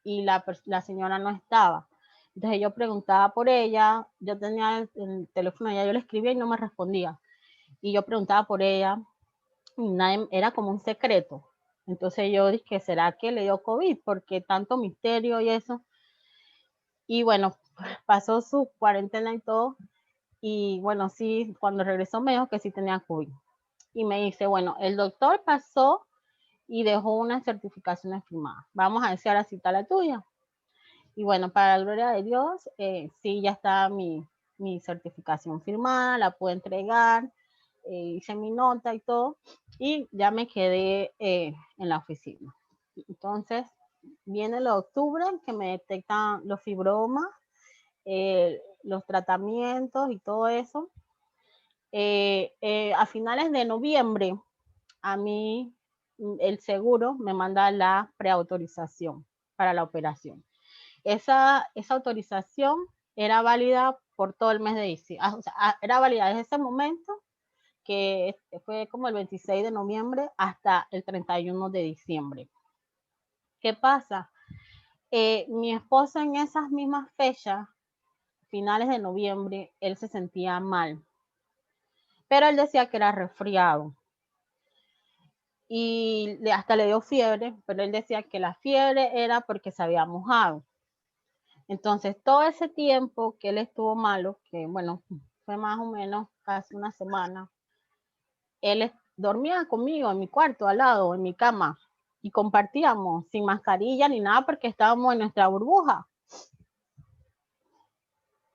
y la señora no estaba. Entonces yo preguntaba por ella, yo tenía el teléfono, ya yo le escribía y no me respondía. Y yo preguntaba por ella y nadie, era como un secreto. Entonces yo dije, ¿será que le dio COVID? Porque tanto misterio y eso. Y bueno, pasó su cuarentena y todo. Y bueno, sí, cuando regresó me dijo que sí tenía COVID. Y me dice, bueno, el doctor pasó y dejó una certificación firmada. Vamos a ver si ahora sí está la tuya. Y bueno, para la gloria de Dios, sí, ya está mi certificación firmada, la puedo entregar, hice mi nota y todo, y ya me quedé en la oficina. Entonces, viene el octubre que me detectan los fibromas, los tratamientos y todo eso. A finales de noviembre, a mí el seguro me manda la preautorización para la operación. Esa autorización era válida por todo el mes de diciembre. O sea, era válida desde ese momento, que fue como el 26 de noviembre, hasta el 31 de diciembre. ¿Qué pasa? Mi esposo en esas mismas fechas, finales de noviembre, él se sentía mal. Pero él decía que era resfriado. Y hasta le dio fiebre, pero él decía que la fiebre era porque se había mojado. Entonces, todo ese tiempo que él estuvo malo, que bueno, fue más o menos casi una semana, él dormía conmigo en mi cuarto, al lado, en mi cama, y compartíamos sin mascarilla ni nada porque estábamos en nuestra burbuja.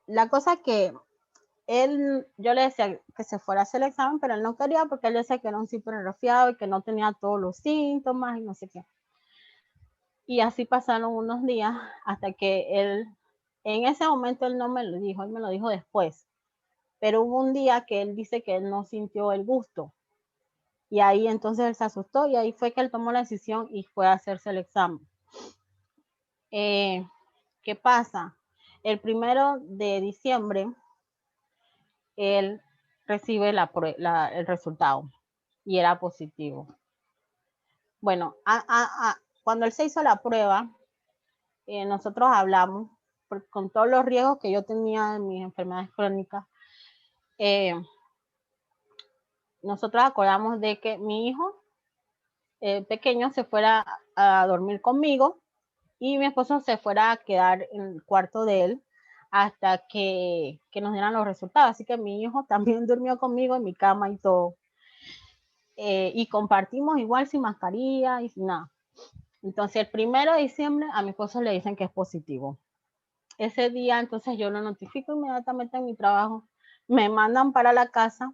La cosa que él, yo le decía que se fuera a hacer el examen, pero él no quería porque él decía que era un súper resfriado y que no tenía todos los síntomas y no sé qué. Y así pasaron unos días hasta que él, en ese momento él no me lo dijo, él me lo dijo después. Pero hubo un día que él dice que él no sintió el gusto. Y ahí entonces él se asustó y ahí fue que él tomó la decisión y fue a hacerse el examen. ¿Qué pasa? El 1 de diciembre él recibe el resultado y era positivo. Bueno, cuando él se hizo la prueba, nosotros hablamos con todos los riesgos que yo tenía de mis enfermedades crónicas. Nosotros acordamos de que mi hijo pequeño se fuera a dormir conmigo y mi esposo se fuera a quedar en el cuarto de él hasta que nos dieran los resultados. Así que mi hijo también durmió conmigo en mi cama y todo. Y compartimos igual sin mascarilla y sin nada. Entonces el 1 de diciembre a mi esposo le dicen que es positivo. Ese día entonces yo lo notifico inmediatamente en mi trabajo. Me mandan para la casa.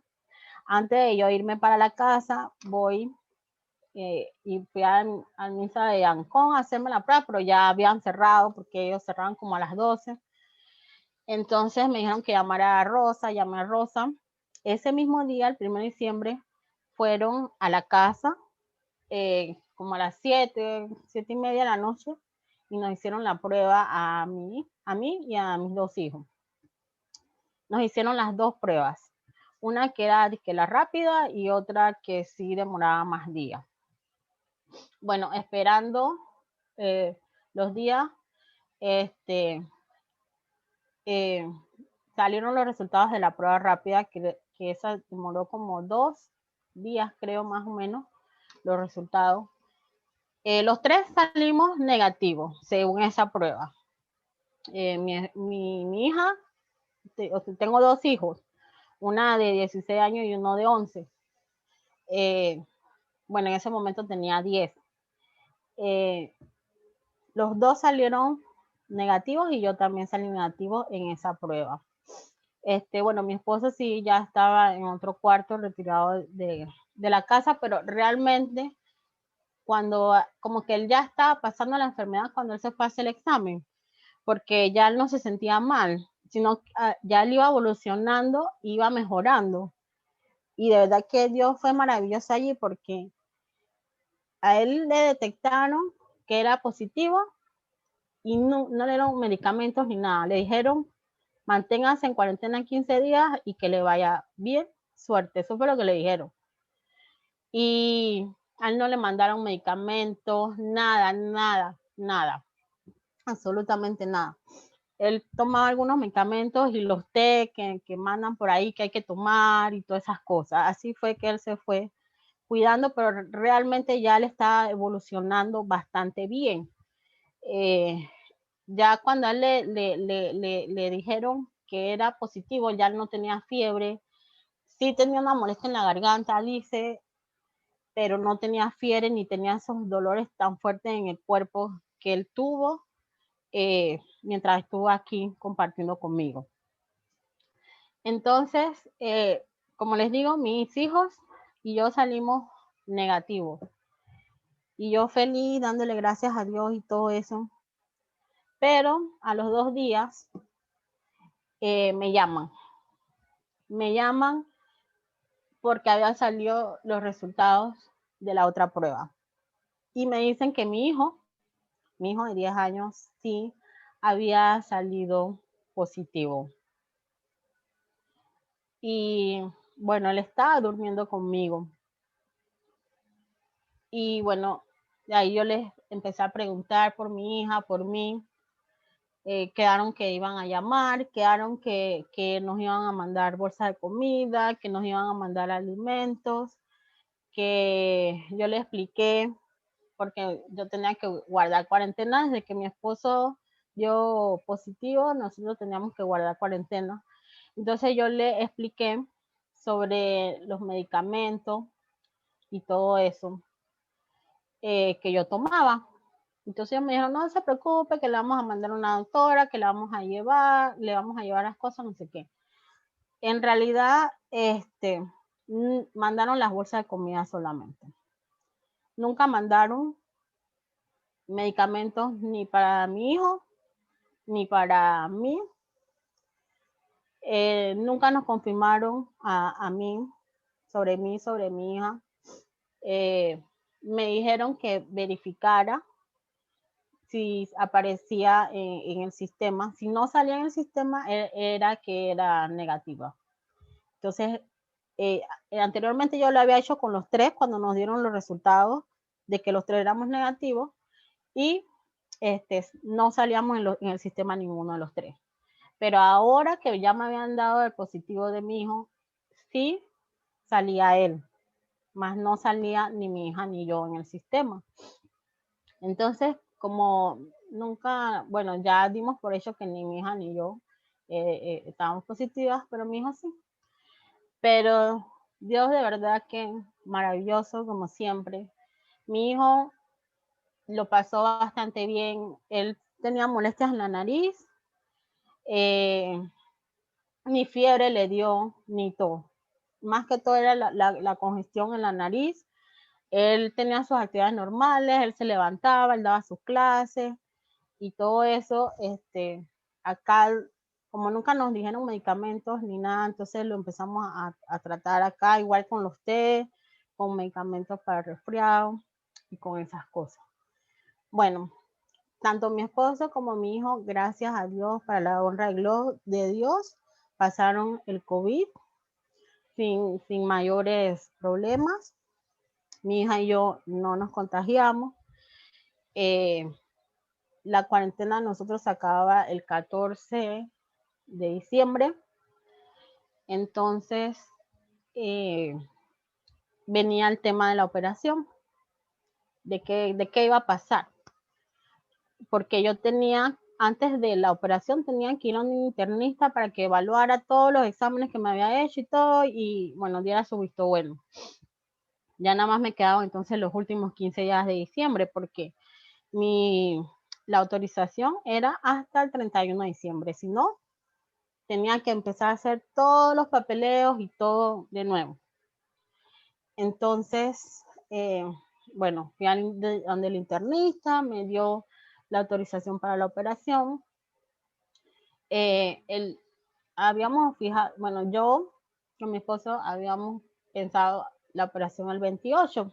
Antes de yo irme para la casa, voy y fui a misa de Ancón a hacerme la prueba, pero ya habían cerrado porque ellos cerraban como a las 12. Entonces me dijeron que llamara a Rosa, llamé a Rosa. Ese mismo día, el 1 de diciembre, fueron a la casa como a las 7:30 de la noche y nos hicieron la prueba a mí y a mis dos hijos. Nos hicieron las dos pruebas. Una que era la rápida y otra que sí demoraba más días. Bueno, esperando los días, salieron los resultados de la prueba rápida, que esa demoró como 2 días, creo, más o menos, los resultados. Los 3 salimos negativos, según esa prueba. Mi hija, tengo 2 hijos, una de 16 años y uno de 11. Bueno, en ese momento tenía 10. Los 2 salieron negativos y yo también salí negativo en esa prueba. Bueno, mi esposo sí ya estaba en otro cuarto retirado de la casa, pero realmente cuando como que él ya estaba pasando la enfermedad cuando él se fue a hacer el examen, porque ya él no se sentía mal, sino ya él iba evolucionando, iba mejorando. Y de verdad que Dios fue maravilloso allí porque a él le detectaron que era positivo y no le dieron medicamentos ni nada. Le dijeron, manténgase en cuarentena 15 días y que le vaya bien, suerte. Eso fue lo que le dijeron. Y A él no le mandaron medicamentos, nada, absolutamente nada. Él tomaba algunos medicamentos y los té que mandan por ahí que hay que tomar y todas esas cosas. Así fue que él se fue cuidando, pero realmente ya él está evolucionando bastante bien. Ya cuando a él le dijeron que era positivo, ya no tenía fiebre, sí tenía una molestia en la garganta, dice, pero no tenía fiebre ni tenía esos dolores tan fuertes en el cuerpo que él tuvo mientras estuvo aquí compartiendo conmigo. Entonces, como les digo, mis hijos y yo salimos negativos. Y yo feliz, dándole gracias a Dios y todo eso. Pero a los 2 días me llaman. Me llaman porque habían salido los resultados de la otra prueba. Y me dicen que mi hijo de 10 años, sí había salido positivo. Y bueno, él estaba durmiendo conmigo. Y bueno, de ahí yo les empecé a preguntar por mi hija, por mí. Quedaron que iban a llamar, quedaron que nos iban a mandar bolsas de comida, que nos iban a mandar alimentos, que yo le expliqué, porque yo tenía que guardar cuarentena desde que mi esposo dio positivo, nosotros teníamos que guardar cuarentena. Entonces yo le expliqué sobre los medicamentos y todo eso que yo tomaba. Entonces me dijeron, no se preocupe, que le vamos a mandar una doctora, que la vamos a llevar, le vamos a llevar las cosas, no sé qué. En realidad, mandaron las bolsas de comida solamente. Nunca mandaron medicamentos ni para mi hijo, ni para mí. Nunca nos confirmaron a mí, sobre mi hija. Me dijeron que verificara si aparecía en el sistema. Si no salía en el sistema, era que era negativa. Entonces, anteriormente yo lo había hecho con los 3 cuando nos dieron los resultados de que los 3 éramos negativos y no salíamos en el sistema ninguno de los 3. Pero ahora que ya me habían dado el positivo de mi hijo, sí salía él, más no salía ni mi hija ni yo en el sistema. Entonces, como nunca, bueno, ya dimos por hecho que ni mi hija ni yo estábamos positivas, pero mi hijo sí. Pero Dios de verdad que maravilloso, como siempre. Mi hijo lo pasó bastante bien. Él tenía molestias en la nariz, ni fiebre le dio, ni tos. Más que todo era la congestión en la nariz. Él tenía sus actividades normales, él se levantaba, él daba sus clases y todo eso. Acá, como nunca nos dijeron medicamentos ni nada, entonces lo empezamos a tratar acá, igual con los té, con medicamentos para resfriado y con esas cosas. Bueno, tanto mi esposo como mi hijo, gracias a Dios, para la honra de Dios, pasaron el COVID sin mayores problemas. Mi hija y yo no nos contagiamos. La cuarentena nosotros acababa el 14 de diciembre. Entonces, venía el tema de la operación, de qué iba a pasar. Porque yo tenía, antes de la operación, tenía que ir a un internista para que evaluara todos los exámenes que me había hecho y todo, y bueno, diera su visto bueno. Ya nada más me quedaban entonces los últimos 15 días de diciembre, porque la autorización era hasta el 31 de diciembre. Si no, tenía que empezar a hacer todos los papeleos y todo de nuevo. Entonces, bueno, fui donde el internista, me dio la autorización para la operación. Habíamos fijado, bueno, yo con mi esposo habíamos pensado la operación el 28,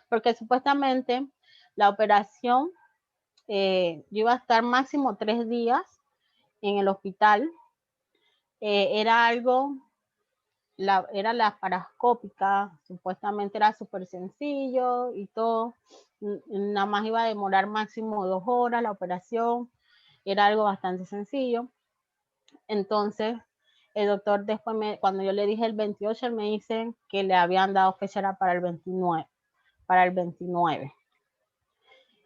porque supuestamente la operación, yo iba a estar máximo 3 días en el hospital. Era algo era la laparoscópica, supuestamente era súper sencillo y todo, nada más iba a demorar máximo 2 horas la operación, era algo bastante sencillo. Entonces, el doctor después, cuando yo le dije el 28, él me dice que le habían dado fecha para el 29, para el 29.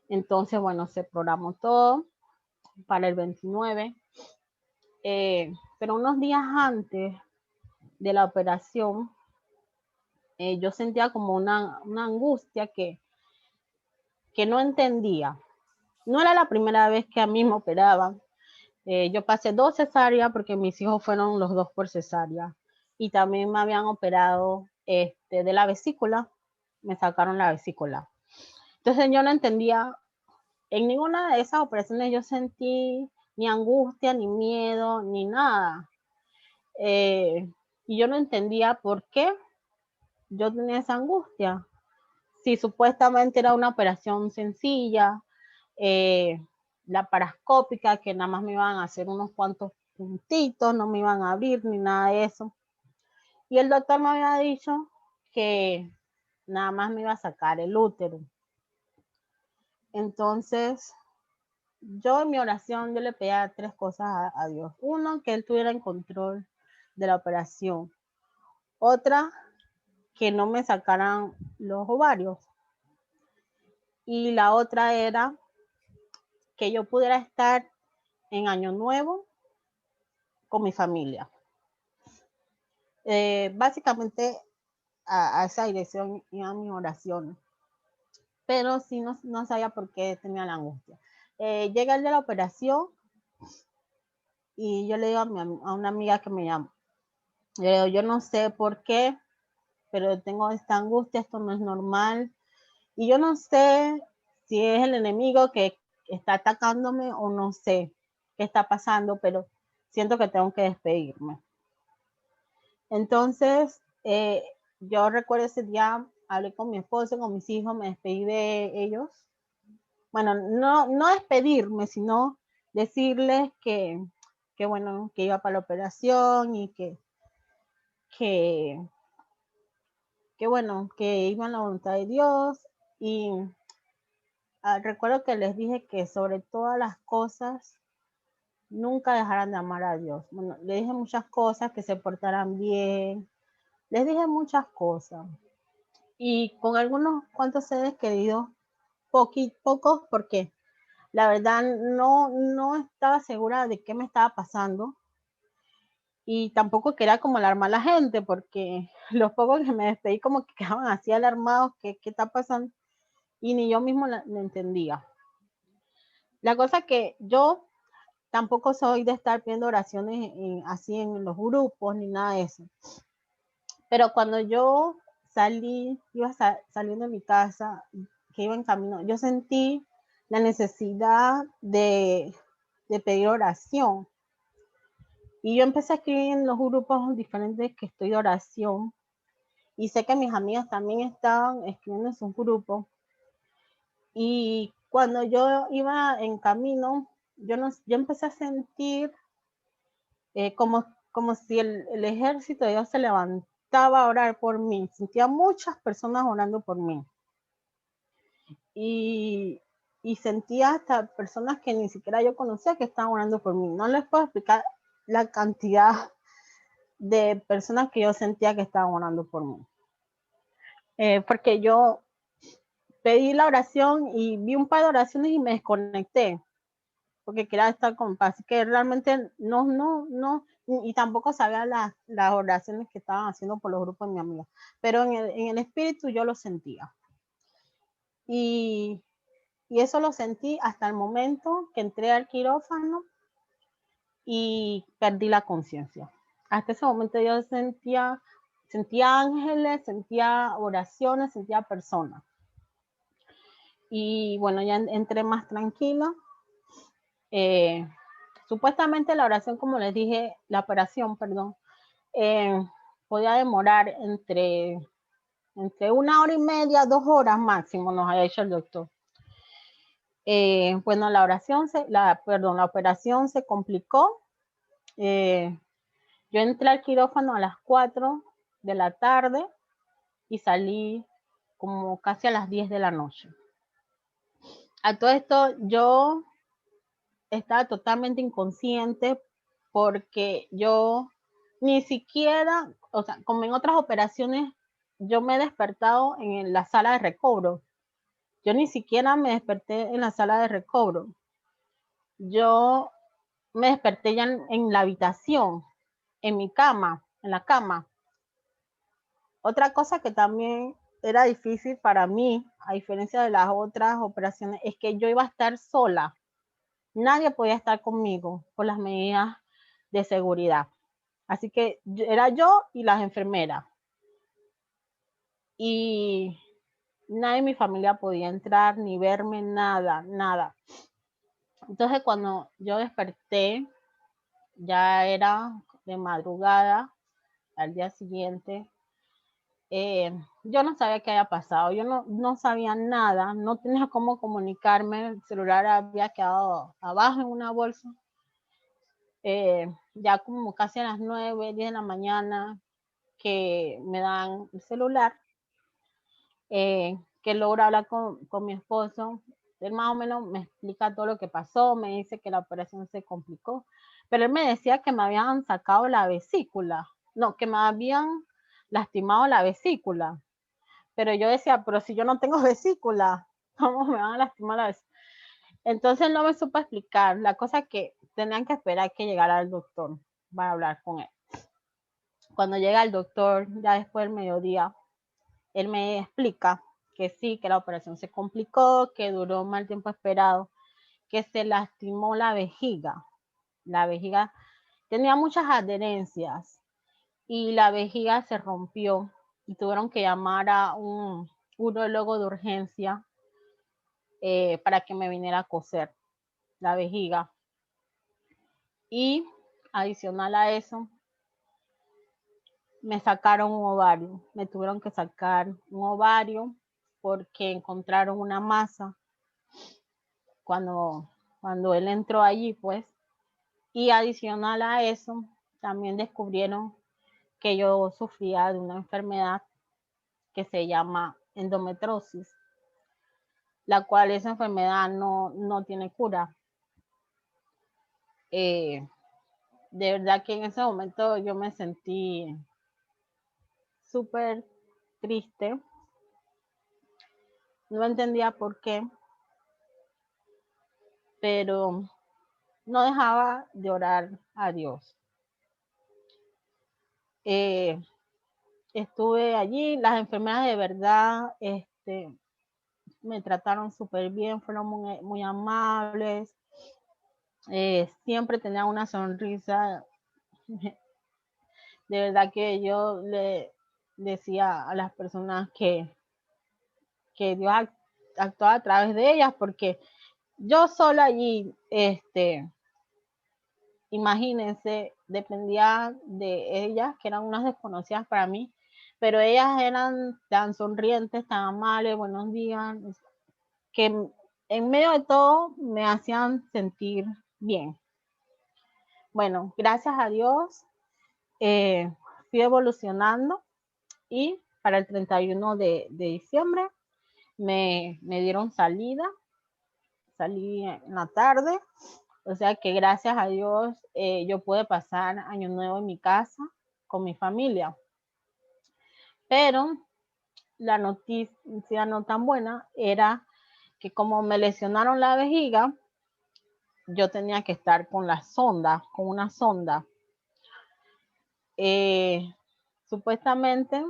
Entonces, bueno, se programó todo para el 29, pero unos días antes de la operación, yo sentía como una angustia que no entendía. No era la primera vez que a mí me operaban. Yo pasé 2 cesáreas porque mis hijos fueron los 2 por cesárea. Y también me habían operado de la vesícula, me sacaron la vesícula. Entonces yo no entendía, en ninguna de esas operaciones yo sentí ni angustia, ni miedo, ni nada. Y yo no entendía por qué yo tenía esa angustia. Si supuestamente era una operación sencilla, laparoscópica, que nada más me iban a hacer unos cuantos puntitos, no me iban a abrir ni nada de eso. Y el doctor me había dicho que nada más me iba a sacar el útero. Entonces, yo en mi oración, yo le pedía 3 cosas a Dios. Uno, que Él tuviera en control de la operación. Otra, que no me sacaran los ovarios. Y la otra era que yo pudiera estar en Año Nuevo con mi familia. Básicamente a esa dirección iban mis oraciones, pero sí no sabía por qué tenía la angustia. Llega el de la operación y yo le digo a una amiga que me llama, yo le digo, yo no sé por qué, pero tengo esta angustia, esto no es normal, y yo no sé si es el enemigo que está atacándome o no sé qué está pasando, pero siento que tengo que despedirme. Entonces, yo recuerdo ese día, hablé con mi esposo, con mis hijos, me despedí de ellos. Bueno, no despedirme, sino decirles que bueno, que iba para la operación y que bueno, que iba en la voluntad de Dios. Y recuerdo que les dije que sobre todas las cosas, nunca dejaran de amar a Dios. Bueno, les dije muchas cosas, que se portaran bien, les dije muchas cosas. Y con algunos cuantos seres queridos, pocos, porque la verdad no estaba segura de qué me estaba pasando. Y tampoco quería como alarmar a la gente, porque los pocos que me despedí como que quedaban así alarmados, ¿qué está pasando? Y ni yo mismo lo entendía. La cosa que yo tampoco soy de estar pidiendo oraciones así en los grupos, ni nada de eso. Pero cuando yo iba saliendo de mi casa, que iba en camino, yo sentí la necesidad de pedir oración. Y yo empecé a escribir en los grupos diferentes que estoy de oración. Y sé que mis amigas también estaban escribiendo en sus grupos. Y cuando yo iba en camino, yo empecé a sentir como si el ejército de Dios se levantaba a orar por mí. Sentía muchas personas orando por mí. Y sentía hasta personas que ni siquiera yo conocía que estaban orando por mí. No les puedo explicar la cantidad de personas que yo sentía que estaban orando por mí. Porque yo pedí la oración y vi un par de oraciones y me desconecté, porque quería estar con paz, que realmente no, y tampoco sabía las oraciones que estaban haciendo por los grupos de mi amiga, pero en el espíritu yo lo sentía. Y eso lo sentí hasta el momento que entré al quirófano y perdí la conciencia. Hasta ese momento yo sentía ángeles, sentía oraciones, sentía personas. Y bueno, ya entré más tranquila. Supuestamente la oración, como les dije, la operación, perdón, podía demorar entre 1 hora y media, 2 horas máximo, nos ha dicho el doctor. Bueno, la operación se complicó. Yo entré al quirófano a las 4 de la tarde y salí como casi a las 10 de la noche. A todo esto yo estaba totalmente inconsciente porque yo ni siquiera, o sea, como en otras operaciones, yo me he despertado en la sala de recobro. Yo ni siquiera me desperté en la sala de recobro. Yo me desperté ya en la habitación, en mi cama, en la cama. Otra cosa que también era difícil para mí, a diferencia de las otras operaciones, es que yo iba a estar sola. Nadie podía estar conmigo por las medidas de seguridad. Así que era yo y las enfermeras. Y nadie de mi familia podía entrar ni verme, nada, nada. Entonces cuando yo desperté, ya era de madrugada, al día siguiente, yo no sabía qué había pasado, yo no sabía nada, no tenía cómo comunicarme, el celular había quedado abajo en una bolsa. Ya como casi a las 9, 10 de la mañana que me dan el celular, que logro hablar con mi esposo. Él más o menos me explica todo lo que pasó, me dice que la operación se complicó, pero él me decía que me habían sacado la vesícula, no, que me habían lastimado la vesícula. Pero yo decía, pero si yo no tengo vesícula, ¿cómo me van a lastimar la vesícula? Entonces no me supo explicar. La cosa que tenían que esperar que llegara el doctor para hablar con él. Cuando llega el doctor, ya después del mediodía, él me explica que sí, que la operación se complicó, que duró más tiempo esperado, que se lastimó la vejiga. La vejiga tenía muchas adherencias y la vejiga se rompió y tuvieron que llamar a un urólogo de urgencia para que me viniera a coser la vejiga. Y adicional a eso, me sacaron un ovario. Me tuvieron que sacar un ovario porque encontraron una masa cuando él entró allí, pues. Y adicional a eso, también descubrieron que yo sufría de una enfermedad que se llama endometriosis, la cual esa enfermedad no tiene cura. De verdad que en ese momento yo me sentí súper triste. No entendía por qué, pero no dejaba de orar a Dios. Estuve allí, las enfermeras de verdad me trataron súper bien, fueron muy amables, siempre tenían una sonrisa. De verdad que yo le decía a las personas que Dios actuaba a través de ellas, porque yo sola allí, imagínense, dependía de ellas, que eran unas desconocidas para mí, pero ellas eran tan sonrientes, tan amables, buenos días, que en medio de todo me hacían sentir bien. Bueno, gracias a Dios, fui evolucionando y para el 31 de diciembre me dieron salida, salí en la tarde, o sea que gracias a Dios yo pude pasar Año Nuevo en mi casa con mi familia. Pero la noticia no tan buena era que como me lesionaron la vejiga, yo tenía que estar con la sonda, con una sonda. Supuestamente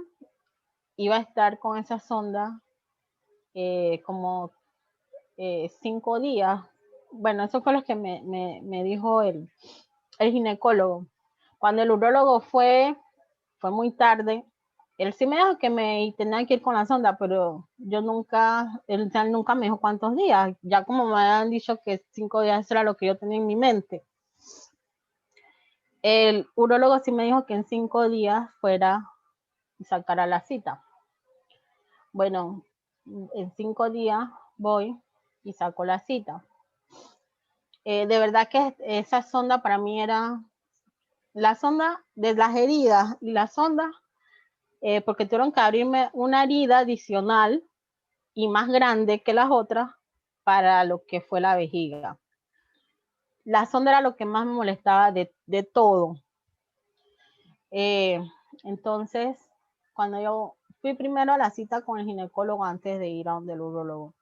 iba a estar con esa sonda como 5 días. Bueno, eso fue lo que me dijo el ginecólogo. Cuando el urólogo fue muy tarde. Él sí me dijo que me tenía que ir con la sonda, pero yo él nunca me dijo cuántos días. Ya como me habían dicho que 5 días era lo que yo tenía en mi mente. El urólogo sí me dijo que en 5 días fuera y sacara la cita. Bueno, en 5 días voy y saco la cita. De verdad que esa sonda para mí era la sonda de las heridas y la sonda porque tuvieron que abrirme una herida adicional y más grande que las otras para lo que fue la vejiga. La sonda era lo que más me molestaba de todo. Entonces, cuando yo fui primero a la cita con el ginecólogo antes de ir a donde el urólogo,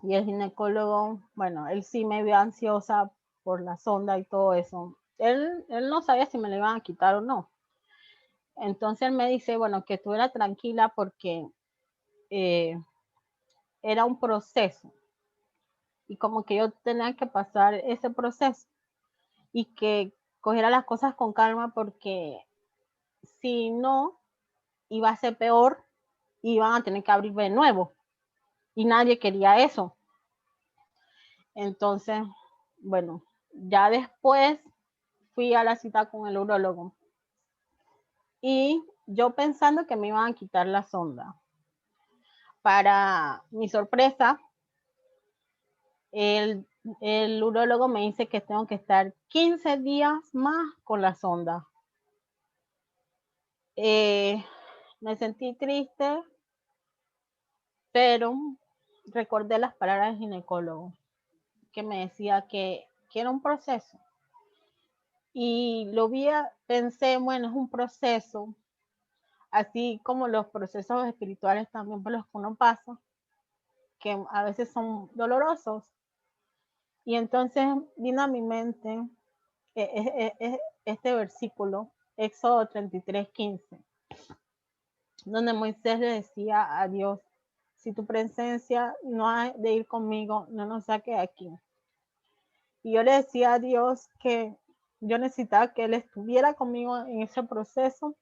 y el ginecólogo, bueno, él sí me vio ansiosa por la sonda y todo eso. Él no sabía si me la iban a quitar o no. Entonces él me dice, bueno, que estuviera tranquila porque era un proceso y como que yo tenía que pasar ese proceso y que cogiera las cosas con calma porque si no iba a ser peor, iban a tener que abrir de nuevo y nadie quería eso. Entonces, bueno, ya después fui a la cita con el urólogo y yo pensando que me iban a quitar la sonda. Para mi sorpresa, el urólogo me dice que tengo que estar 15 días más con la sonda. Me sentí triste, pero recordé las palabras del ginecólogo que me decía que era un proceso. Y lo vi, pensé, bueno, es un proceso, así como los procesos espirituales también por los que uno pasa, que a veces son dolorosos. Y entonces vino a mi mente este versículo, Éxodo 33:15, donde Moisés le decía a Dios, si tu presencia no ha de ir conmigo, no nos saque de aquí. Y yo le decía a Dios que yo necesitaba que Él estuviera conmigo en ese proceso,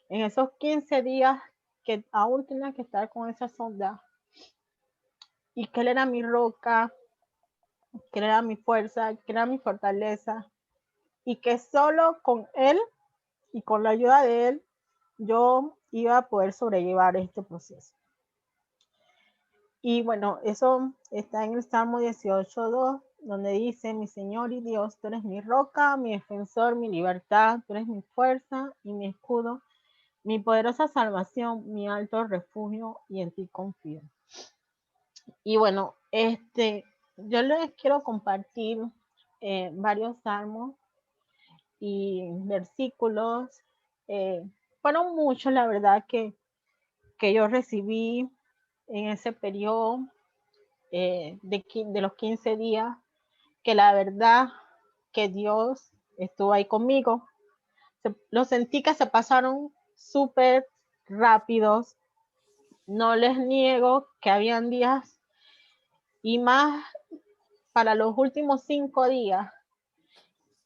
en esos 15 días que aún tenía que estar con esa sonda, y que Él era mi roca, que Él era mi fuerza, que era mi fortaleza, y que solo con Él y con la ayuda de Él yo iba a poder sobrellevar este proceso. Y bueno, eso está en el Salmo 18:2, donde dice, mi Señor y Dios, tú eres mi roca, mi defensor, mi libertad, tú eres mi fuerza y mi escudo, mi poderosa salvación, mi alto refugio, y en ti confío. Y bueno, yo les quiero compartir varios salmos y versículos. Fueron muchos, la verdad, que yo recibí en ese periodo de los 15 días, que la verdad que Dios estuvo ahí conmigo. Lo sentí que se pasaron súper rápidos. No les niego que habían días y más para los últimos 5 días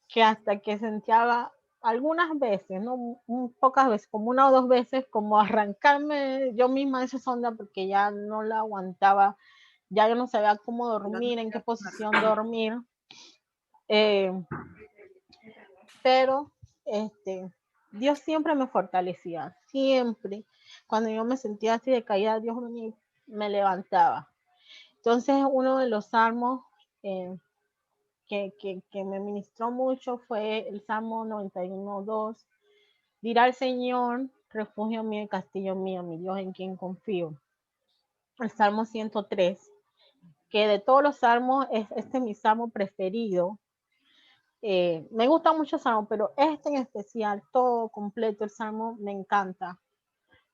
que hasta que sentía algunas veces, no pocas veces, como una o dos veces, como arrancarme yo misma de esa sonda porque ya no la aguantaba, ya yo no sabía cómo dormir, en qué posición dormir. Pero Dios siempre me fortalecía, siempre. Cuando yo me sentía así de caída, Dios me levantaba. Entonces, uno de los salmos que me ministró mucho fue el Salmo 91:2. Dirá el Señor, refugio mío y castillo mío, mi Dios en quien confío. El Salmo 103, que de todos los salmos, este es mi salmo preferido. Me gusta mucho el salmo, pero este en especial, todo completo, el salmo me encanta.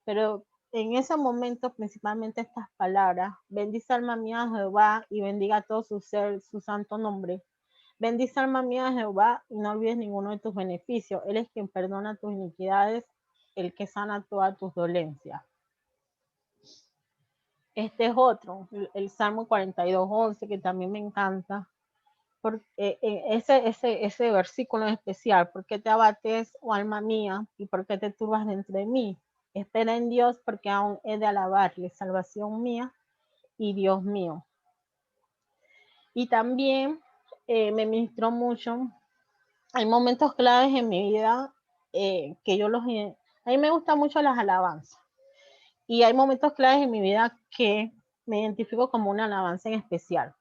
Pero en ese momento, principalmente estas palabras, bendice alma mía a Jehová y bendiga todo su ser, su santo nombre. Bendice alma mía a Jehová y no olvides ninguno de tus beneficios. Él es quien perdona tus iniquidades, el que sana todas tus dolencias. Este es otro, el Salmo 42:11, que también me encanta. Ese versículo en especial, ¿por qué te abates, oh alma mía, y por qué te turbas dentro de mí? Espera en Dios, porque aún he de alabarle, salvación mía y Dios mío. Y también me ministró mucho. Hay momentos claves en mi vida que a mí me gustan mucho las alabanzas. Y hay momentos claves en mi vida que me identifico como una alabanza en especial.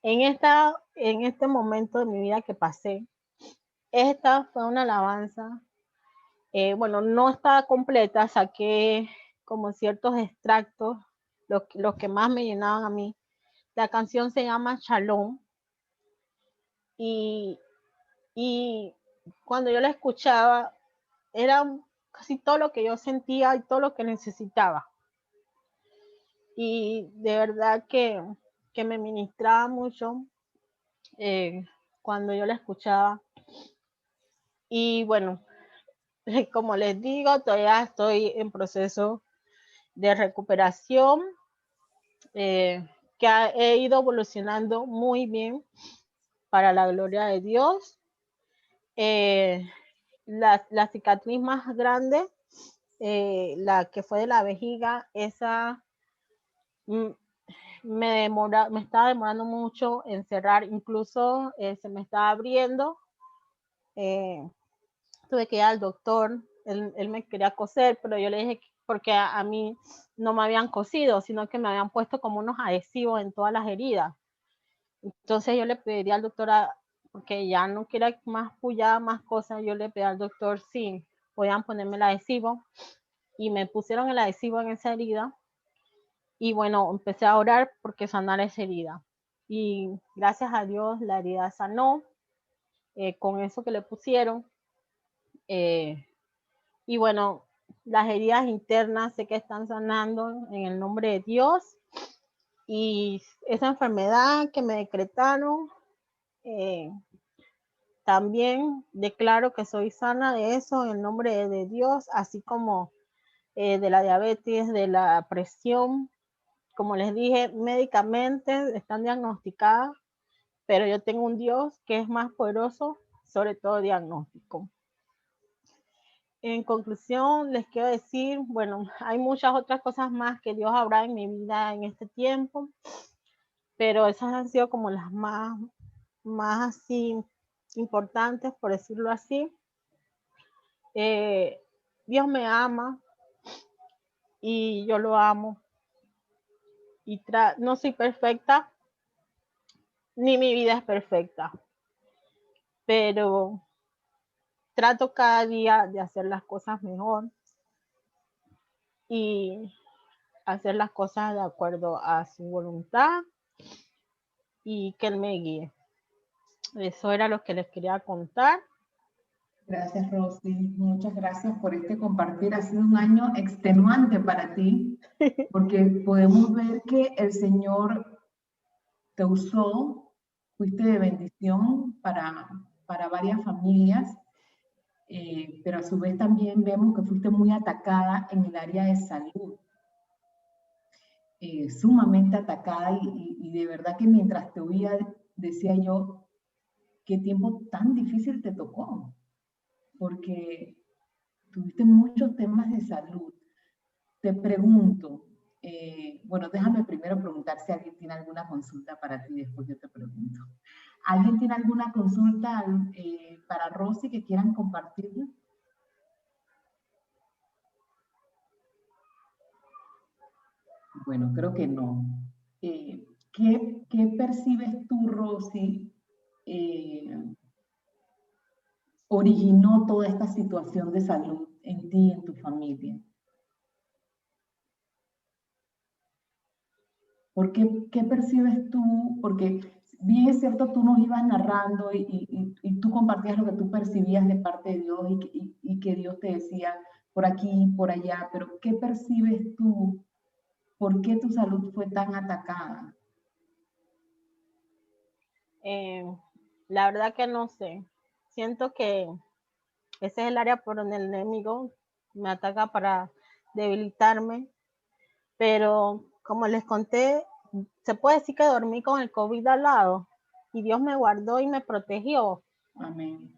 En este momento de mi vida que pasé, esta fue una alabanza Bueno, no está completa, saqué como ciertos extractos, los que más me llenaban a mí. La canción se llama Shalom y, y cuando yo la escuchaba era casi todo lo que yo sentía y todo lo que necesitaba. Y de verdad que me ministraba mucho cuando yo la escuchaba. Y bueno, como les digo, todavía estoy en proceso de recuperación, que he ido evolucionando muy bien para la gloria de Dios. La cicatriz más grande, la que fue de la vejiga, esa mm, me estaba demorando mucho en cerrar, incluso se me estaba abriendo. Eh, Tuve que ir al doctor, él me quería coser, pero yo le dije porque a mí no me habían cosido, sino que me habían puesto como unos adhesivos en todas las heridas. Entonces yo le pedí al doctor, porque ya no quiera más pullada, más cosas, yo le pedí al doctor si podían ponerme el adhesivo y me pusieron el adhesivo en esa herida y bueno, empecé a orar porque sanara esa herida. Y gracias a Dios la herida sanó con eso que le pusieron. Y bueno, las heridas internas sé que están sanando en el nombre de Dios. Y esa enfermedad que me decretaron, eh, también declaro que soy sana de eso en el nombre de Dios, así como de la diabetes, de la presión. Como les dije, médicamente están diagnosticadas, pero yo tengo un Dios que es más poderoso, sobre todo diagnóstico. En conclusión, les quiero decir, bueno, hay muchas otras cosas más que Dios habrá en mi vida en este tiempo, pero esas han sido como las más así importantes, por decirlo así. Dios me ama y yo lo amo. Y no soy perfecta, ni mi vida es perfecta, pero trato cada día de hacer las cosas mejor y hacer las cosas de acuerdo a su voluntad y que Él me guíe. Eso era lo que les quería contar. Gracias, Rosy. Muchas gracias por este compartir. Ha sido un año extenuante para ti, porque podemos ver que el Señor te usó, fuiste de bendición para varias familias, pero a su vez también vemos que fuiste muy atacada en el área de salud, sumamente atacada y de verdad que mientras te oía decía yo, qué tiempo tan difícil te tocó, porque tuviste muchos temas de salud. Te pregunto, bueno, déjame primero preguntar si alguien tiene alguna consulta para ti, después yo te pregunto. ¿Alguien tiene alguna consulta para Rosy que quieran compartirla? Bueno, creo que no. ¿Qué percibes tú, Rosy, originó toda esta situación de salud en ti y en tu familia? ¿Por qué percibes tú? Porque bien es cierto, tú nos ibas narrando y tú compartías lo que tú percibías de parte de Dios y que Dios te decía por aquí, por allá, pero ¿qué percibes tú? ¿Por qué tu salud fue tan atacada? La verdad que no sé. Siento que ese es el área por donde el enemigo me ataca para debilitarme, pero como les conté, se puede decir que dormí con el COVID al lado y Dios me guardó y me protegió. Amén.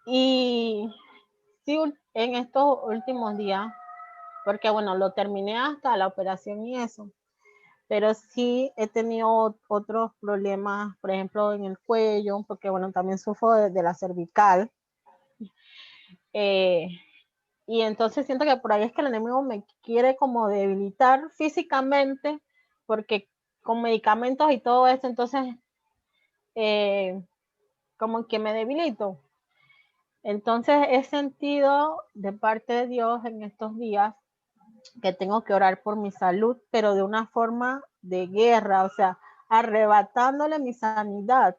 Y sí, en estos últimos días, porque bueno, lo terminé hasta la operación y eso, pero sí he tenido otros problemas, por ejemplo, en el cuello, porque bueno, también sufro de la cervical. Eh, y entonces siento que por ahí es que el enemigo me quiere como debilitar físicamente, porque con medicamentos y todo eso, entonces como que me debilito. Entonces he sentido de parte de Dios en estos días que tengo que orar por mi salud, pero de una forma de guerra, o sea, arrebatándole mi sanidad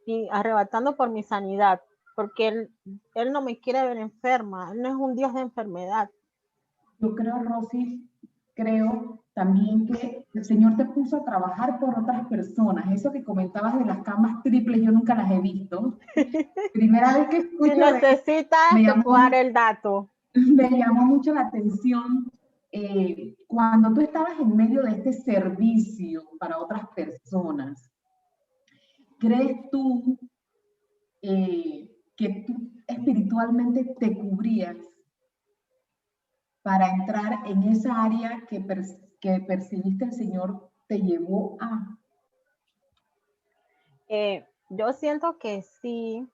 y arrebatando por mi sanidad, porque él no me quiere ver enferma, Él no es un Dios de enfermedad. Yo creo, Rosy, creo también que el Señor te puso a trabajar por otras personas. Eso que comentabas de las camas triples, yo nunca las he visto. Primera vez que escucho Si necesitas, te puedo dar el dato. Me llamó mucho la atención cuando tú estabas en medio de este servicio para otras personas. ¿Crees tú que tú espiritualmente te cubrías para entrar en esa área que percibiste el Señor te llevó a? Yo siento que sí.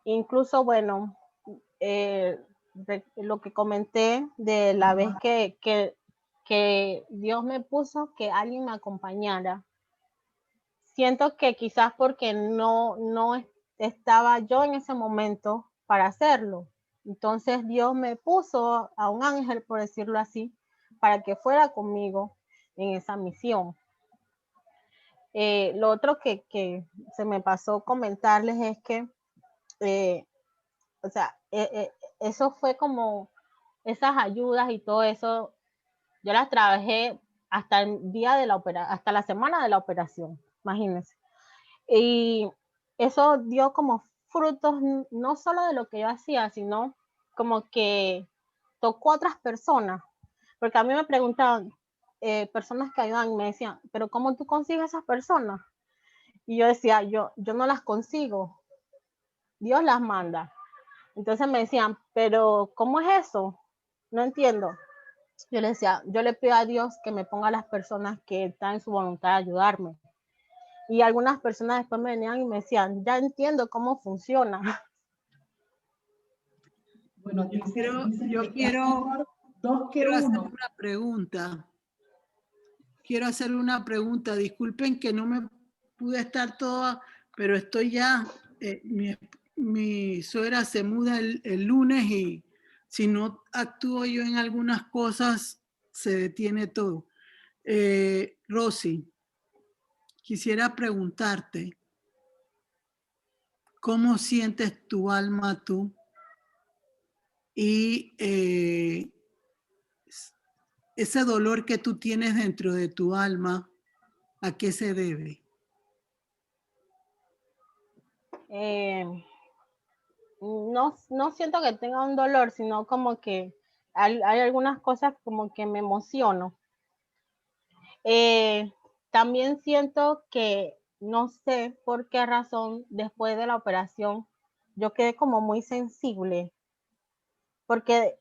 Incluso, bueno, lo que comenté de la vez que Dios me puso que alguien me acompañara. Siento que quizás porque no estaba yo en ese momento para hacerlo. Entonces Dios me puso a un ángel, por decirlo así, para que fuera conmigo en esa misión. Lo otro que se me pasó comentarles es que, o sea, eso fue como esas ayudas y todo eso, yo las trabajé hasta el día de hasta la semana de la operación, imagínense. Y eso dio como frutos, no solo de lo que yo hacía, sino como que tocó a otras personas. Porque a mí me preguntaban, personas que ayudan, y me decían, pero ¿cómo tú consigues esas personas? Y yo decía, yo no las consigo, Dios las manda. Entonces me decían, pero ¿cómo es eso? No entiendo. Yo le decía, yo le pido a Dios que me ponga a las personas que están en su voluntad de ayudarme. Y algunas personas después me venían y me decían, ya entiendo cómo funciona. Bueno, yo quiero hacer uno. una pregunta. Quiero hacer una pregunta. Disculpen que no me pude estar toda, pero estoy ya, mi suegra se muda el lunes y si no actúo yo en algunas cosas, se detiene todo. Rosy, quisiera preguntarte, ¿cómo sientes tu alma tú? Y ese dolor que tú tienes dentro de tu alma, ¿a qué se debe? No siento que tenga un dolor, sino como que hay algunas cosas como que me emociono. También siento que no sé por qué razón después de la operación yo quedé como muy sensible, porque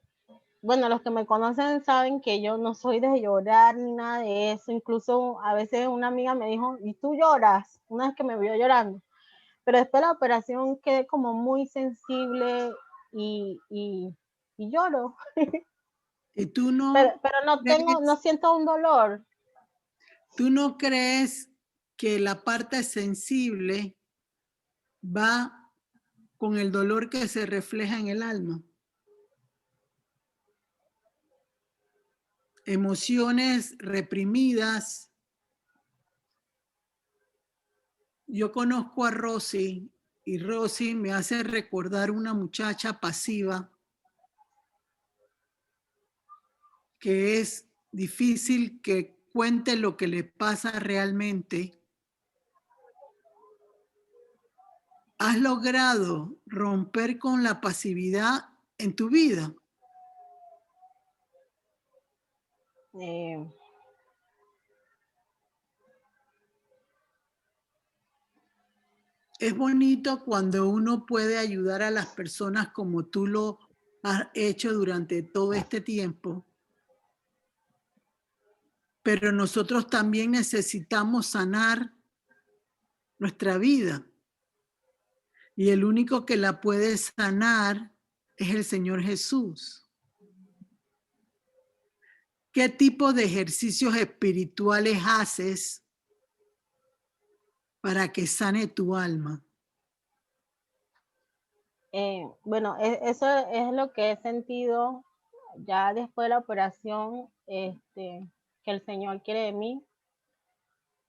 bueno, los que me conocen saben que yo no soy de llorar ni nada de eso. Incluso a veces una amiga me dijo, ¿y tú lloras? Una vez que me vio llorando. Pero después de la operación quedé como muy sensible y lloro. Y tú no Pero no crees, siento un dolor. tú no crees que la parte sensible va con el dolor que se refleja en el alma. Emociones reprimidas. Yo conozco a Rosy y Rosy me hace recordar una muchacha pasiva que es difícil que cuente lo que le pasa realmente. ¿Has logrado romper con la pasividad en tu vida? Eh, Es bonito cuando uno puede ayudar a las personas como tú lo has hecho durante todo este tiempo, pero nosotros también necesitamos sanar nuestra vida y el único que la puede sanar es el Señor Jesús. ¿Qué tipo de ejercicios espirituales haces para que sane tu alma? Bueno, eso es lo que he sentido ya después de la operación, que el Señor quiere de mí,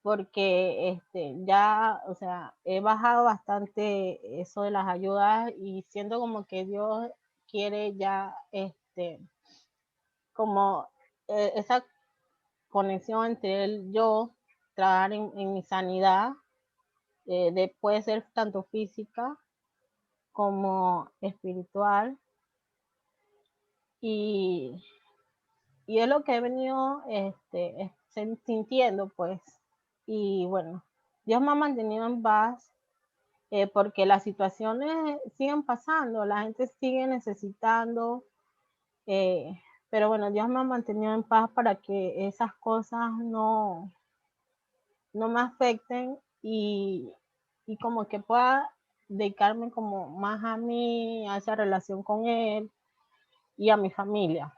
porque ya, o sea, he bajado bastante eso de las ayudas y siento como que Dios quiere ya, como esa conexión entre él y yo, trabajar en mi sanidad, puede ser tanto física como espiritual, y, y es lo que he venido sintiendo, pues. Y bueno, Dios me ha mantenido en paz, porque las situaciones siguen pasando, la gente sigue necesitando, eh, pero bueno, Dios me ha mantenido en paz para que esas cosas no me afecten, y como que pueda dedicarme como más a mí, a esa relación con Él y a mi familia.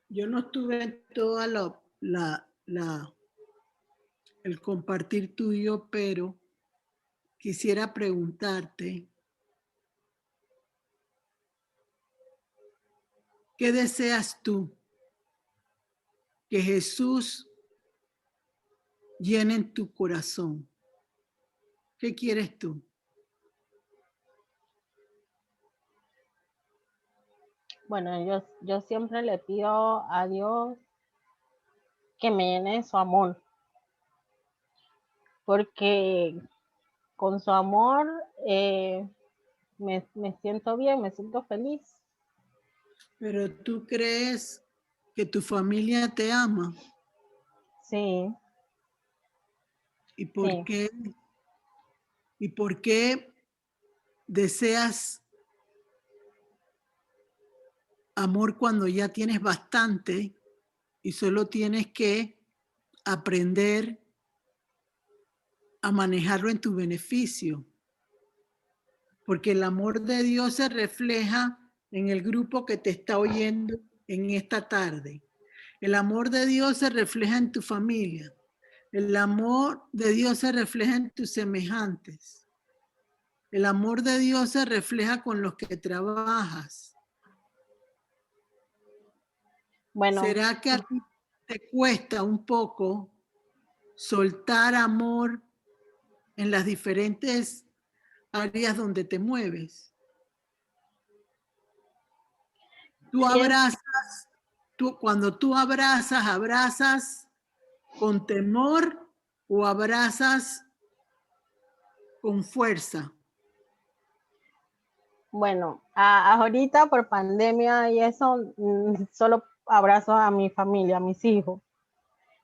Yo no estuve en toda el compartir tuyo, pero quisiera preguntarte, ¿qué deseas tú que Jesús llene en tu corazón? ¿Qué quieres tú? Bueno, yo siempre le pido a Dios que me llene de su amor, porque con su amor me siento bien, me siento feliz. Pero tú crees que tu familia te ama. Sí, ¿Y por sí. qué? ¿Y por qué deseas amor cuando ya tienes bastante y solo tienes que aprender a manejarlo en tu beneficio? Porque el amor de Dios se refleja en el grupo que te está oyendo en esta tarde. El amor de Dios se refleja en tu familia. El amor de Dios se refleja en tus semejantes. El amor de Dios se refleja con los que trabajas. Bueno, ¿Será que a ti te cuesta un poco soltar amor en las diferentes áreas donde te mueves? Tú abrazas, cuando tú abrazas con temor o abrazas con fuerza. bueno, ahorita por pandemia y eso, solo abrazo a mi familia, a mis hijos,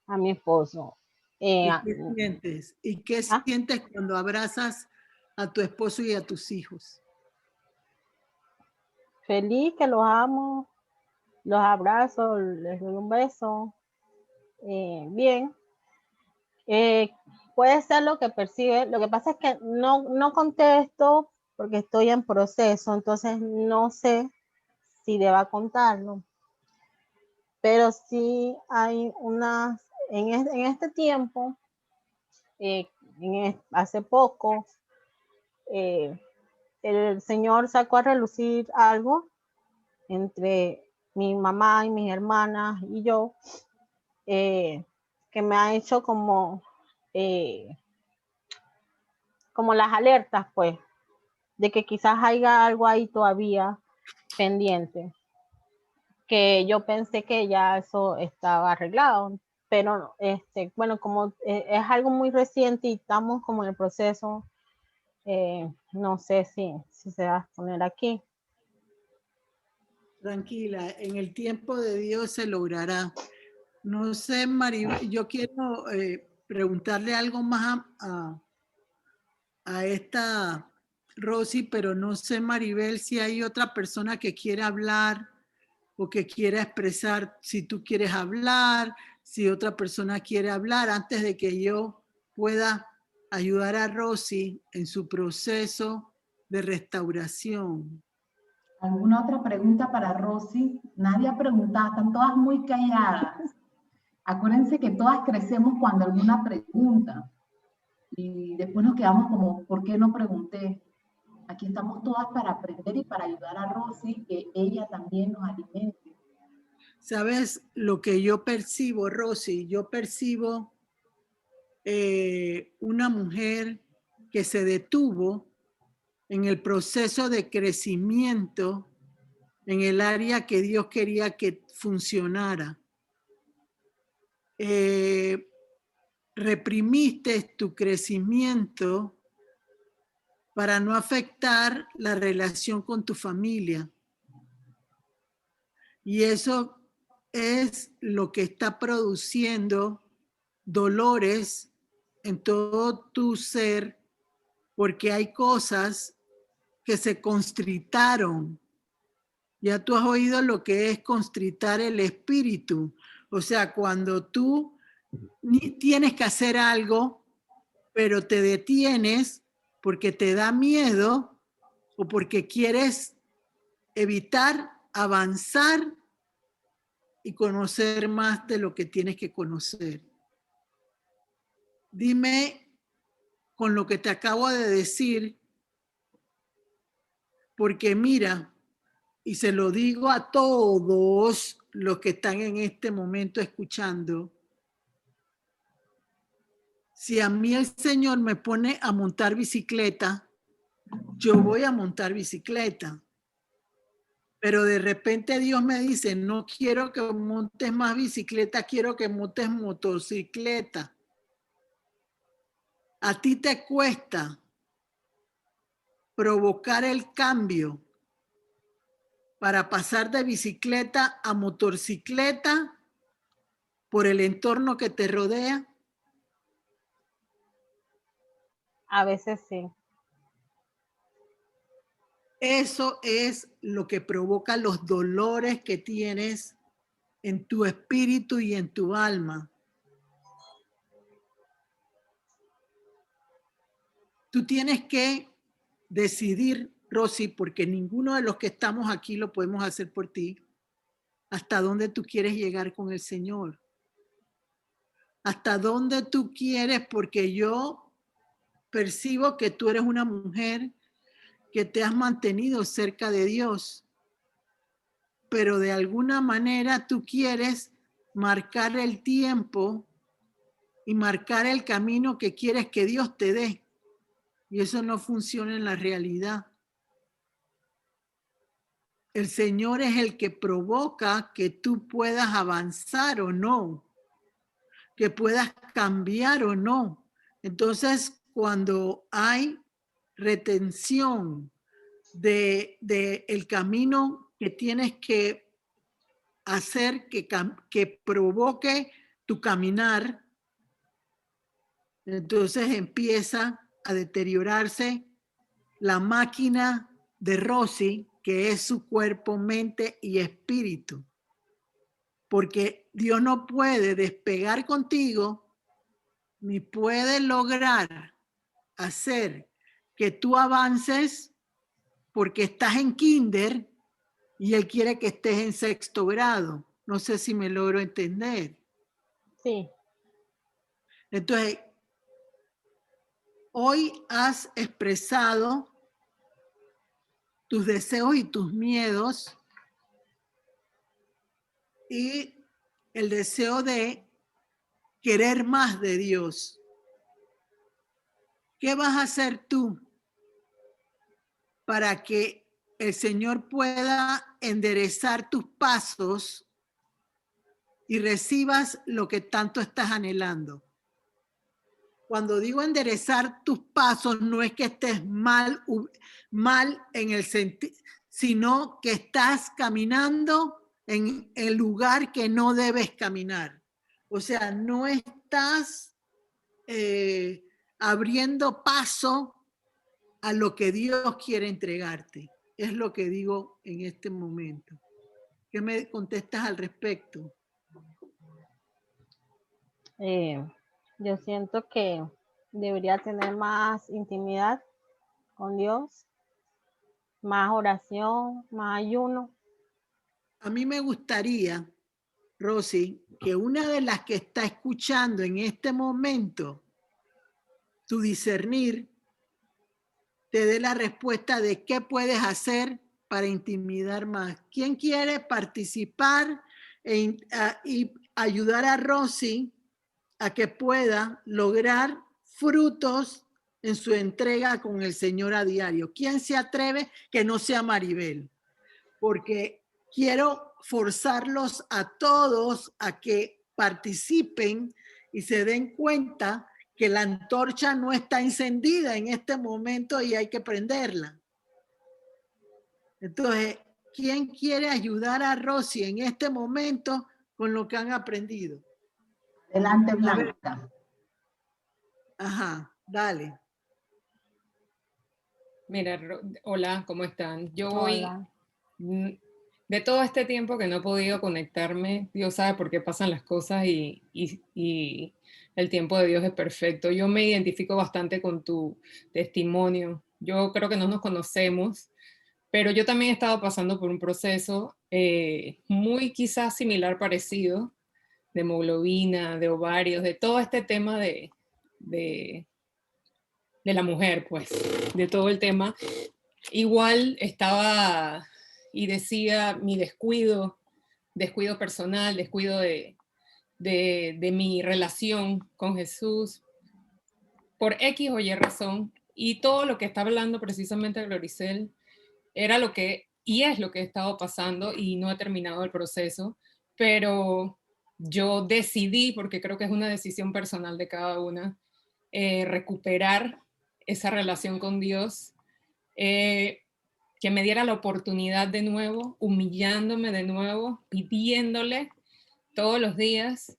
a mi esposo. ¿Y qué sientes? ¿Y qué Ah, sientes cuando abrazas a tu esposo y a tus hijos? Feliz, que los amo, los abrazo, les doy un beso. Bien. Puede ser lo que percibe. Lo que pasa es que no contesto porque estoy en proceso, entonces no sé si deba contarlo. Pero sí hay unas, en este tiempo, hace poco, eh, el Señor sacó a relucir algo entre mi mamá y mis hermanas y yo, que me ha hecho como las alertas, pues, de que quizás haya algo ahí todavía pendiente, que yo pensé que ya eso estaba arreglado, pero bueno, como es algo muy reciente y estamos como en el proceso, no sé si se va a poner aquí. Tranquila, en el tiempo de Dios se logrará. No sé, Maribel, yo quiero preguntarle algo más a esta Rosy, pero no sé, Maribel, si hay otra persona que quiera hablar o que quiera expresar, si tú quieres hablar, si otra persona quiere hablar, antes de que yo pueda ayudar a Rosy en su proceso de restauración. ¿Alguna otra pregunta para Rosy? Nadie ha preguntado, están todas muy calladas. Acuérdense que todas crecemos cuando alguna pregunta y después nos quedamos como, ¿por qué no pregunté? Aquí estamos todas para aprender y para ayudar a Rosy, que ella también nos alimente. ¿Sabes lo que yo percibo, Rosy? Yo percibo una mujer que se detuvo en el proceso de crecimiento en el área que Dios quería que funcionara. Reprimiste tu crecimiento para no afectar la relación con tu familia. Y eso es lo que está produciendo dolores en todo tu ser, porque hay cosas que se constritaron. Ya tú has oído lo que es constritar el espíritu. O sea, cuando tú tienes que hacer algo, pero te detienes porque te da miedo o porque quieres evitar avanzar y conocer más de lo que tienes que conocer. Dime con lo que te acabo de decir, porque mira, y se lo digo a todos los que están en este momento escuchando, si a mí el Señor me pone a montar bicicleta, yo voy a montar bicicleta. Pero de repente Dios me dice, no quiero que montes más bicicleta, quiero que montes motocicleta. A ti te cuesta provocar el cambio para pasar de bicicleta a motocicleta por el entorno que te rodea. A veces sí. Eso es lo que provoca los dolores que tienes en tu espíritu y en tu alma. Tú tienes que decidir, Rosy, porque ninguno de los que estamos aquí lo podemos hacer por ti, hasta dónde tú quieres llegar con el Señor. Hasta dónde tú quieres, porque yo percibo que tú eres una mujer que te has mantenido cerca de Dios, pero de alguna manera tú quieres marcar el tiempo y marcar el camino que quieres que Dios te dé. Y eso no funciona en la realidad. El Señor es el que provoca que tú puedas avanzar o no, que puedas cambiar o no. Entonces, cuando hay retención de el camino que tienes que hacer que provoque tu caminar, entonces empieza a deteriorarse la máquina de Rosy, que es su cuerpo, mente y espíritu. Porque Dios no puede despegar contigo, ni puede lograr hacer que tú avances porque estás en kinder y Él quiere que estés en 6º grado. No sé si me logro entender. Sí. Entonces, hoy has expresado tus deseos y tus miedos y el deseo de querer más de Dios. ¿Qué vas a hacer tú para que el Señor pueda enderezar tus pasos y recibas lo que tanto estás anhelando? Cuando digo enderezar tus pasos, no es que estés mal en el sentido, sino que estás caminando en el lugar que no debes caminar. O sea, no estás abriendo paso a lo que Dios quiere entregarte. Es lo que digo en este momento. ¿Qué me contestas al respecto? Yo siento que debería tener más intimidad con Dios, más oración, más ayuno. A mí me gustaría Rosy, que una de las que está escuchando en este momento tu discernir te dé la respuesta de qué puedes hacer para intimidar más. ¿Quién quiere participar y ayudar a Rosy a que pueda lograr frutos en su entrega con el Señor a diario? ¿Quién se atreve que no sea Maribel? Porque quiero forzarlos a todos a que participen y se den cuenta que la antorcha no está encendida en este momento y hay que prenderla. Entonces, ¿quién quiere ayudar a Rosy en este momento con lo que han aprendido? Adelante, Blanca. Ajá, dale. Mira, hola, ¿cómo están? Yo Hola. voy, de todo este tiempo que no he podido conectarme, Dios sabe por qué pasan las cosas y el tiempo de Dios es perfecto. Yo me identifico bastante con tu testimonio. Yo creo que no nos conocemos, pero yo también he estado pasando por un proceso muy quizás similar, parecido, de hemoglobina, de ovarios, de todo este tema de la mujer, pues, de todo el tema. Igual estaba y decía mi descuido personal, descuido de mi relación con Jesús, por X o Y razón, y todo lo que está hablando precisamente Gloricel era lo que, y es lo que he estado pasando, y no he terminado el proceso, pero yo decidí, porque creo que es una decisión personal de cada una, recuperar esa relación con Dios, que me diera la oportunidad de nuevo, humillándome de nuevo, pidiéndole todos los días,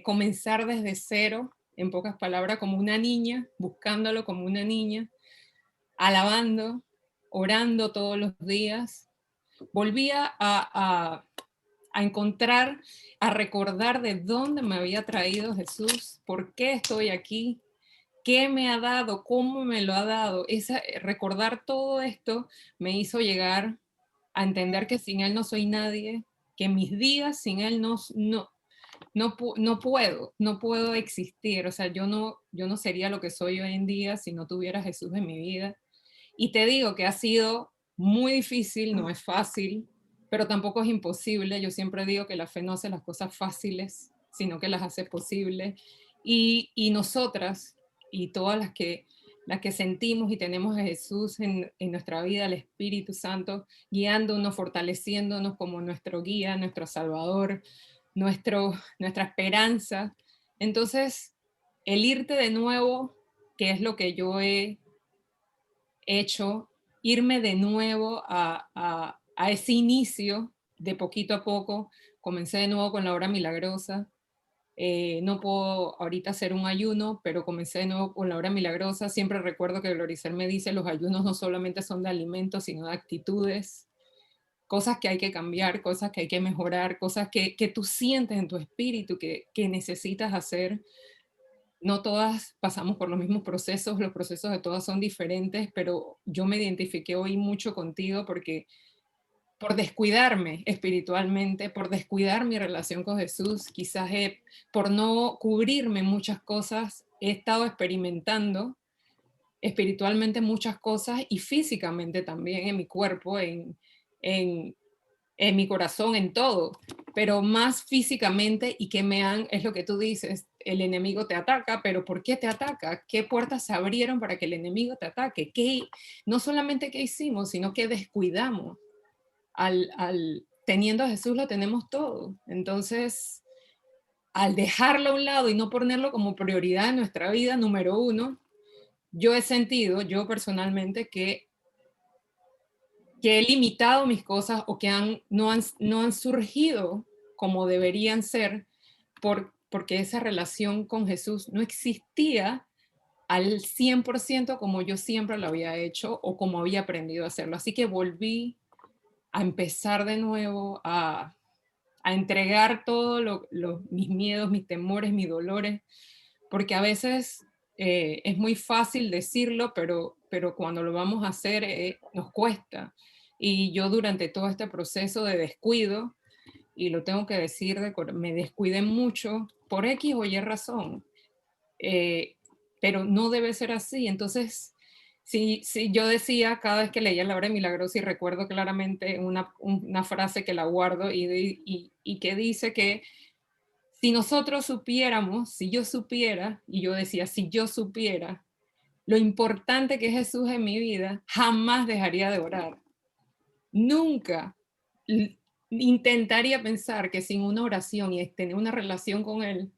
comenzar desde cero, en pocas palabras, como una niña, buscándolo como una niña, alabando, orando todos los días. Volvía a encontrar, a recordar de dónde me había traído Jesús, por qué estoy aquí, qué me ha dado, cómo me lo ha dado. Recordar todo esto me hizo llegar a entender que sin Él no soy nadie, que mis días sin Él no puedo existir. O sea, yo no sería lo que soy hoy en día si no tuviera Jesús en mi vida. Y te digo que ha sido muy difícil, no es fácil, pero tampoco es imposible. Yo siempre digo que la fe no hace las cosas fáciles, sino que las hace posibles. Y nosotras, y todas las que sentimos y tenemos a Jesús en nuestra vida, el Espíritu Santo, guiándonos, fortaleciéndonos como nuestro guía, nuestro Salvador, nuestra esperanza. Entonces, el irte de nuevo, que es lo que yo he hecho, irme de nuevo a ese inicio de poquito a poco. Comencé de nuevo con la hora milagrosa. No puedo ahorita hacer un ayuno, pero comencé de nuevo con la hora milagrosa. Siempre recuerdo que Gloricel me dice, los ayunos no solamente son de alimentos, sino de actitudes, cosas que hay que cambiar, cosas que hay que mejorar, cosas que tú sientes en tu espíritu que necesitas hacer. No todas pasamos por los mismos procesos, los procesos de todas son diferentes, pero yo me identifiqué hoy mucho contigo porque por descuidarme espiritualmente, por descuidar mi relación con Jesús, quizás por no cubrirme muchas cosas, he estado experimentando espiritualmente muchas cosas y físicamente también en mi cuerpo, en, en mi corazón, en todo, pero más físicamente y que es lo que tú dices, el enemigo te ataca, pero ¿por qué te ataca? ¿Qué puertas se abrieron para que el enemigo te ataque? No solamente qué hicimos, sino que descuidamos. Teniendo a Jesús lo tenemos todo. Entonces, al dejarlo a un lado y no ponerlo como prioridad en nuestra vida, número uno, yo he sentido, yo personalmente, que he limitado mis cosas o que no han surgido como deberían ser porque esa relación con Jesús no existía al 100% como yo siempre lo había hecho o como había aprendido a hacerlo. Así que volví a empezar de nuevo, a entregar todos mis miedos, mis temores, mis dolores, porque a veces es muy fácil decirlo, pero cuando lo vamos a hacer nos cuesta. Y yo durante todo este proceso de descuido y lo tengo que decir, me descuidé mucho por X o Y razón. Pero no debe ser así. Entonces, si yo decía cada vez que leía la obra de Milagrosa, y recuerdo claramente una frase que la guardo y que dice que si nosotros supiéramos, si yo supiera, y yo decía, si yo supiera lo importante que es Jesús en mi vida, jamás dejaría de orar. Nunca intentaría pensar que sin una oración y tener una relación con Él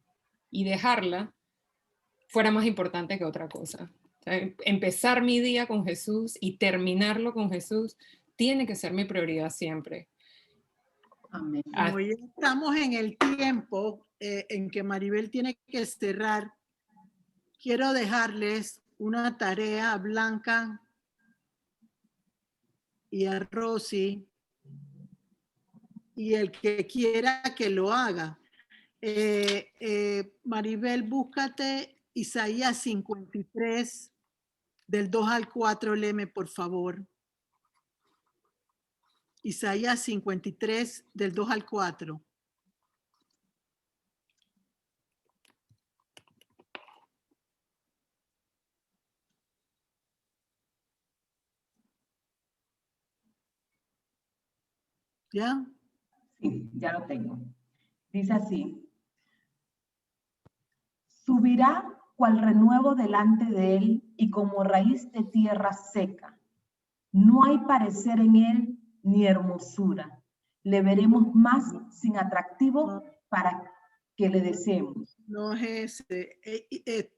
y dejarla, fuera más importante que otra cosa. O sea, empezar mi día con Jesús y terminarlo con Jesús tiene que ser mi prioridad siempre. Amén. Como ya estamos en el tiempo en que Maribel tiene que cerrar, quiero dejarles una tarea a Blanca y a Rosy, y el que quiera que lo haga. Maribel, búscate Isaías 53, del 2 al 4, léeme por favor. Isaías 53, del 2 al 4. ¿Ya? Sí, ya lo tengo. Dice así: subirá cual renuevo delante de él y como raíz de tierra seca. No hay parecer en él ni hermosura. Le veremos más sin atractivo para que le deseemos. No es ese.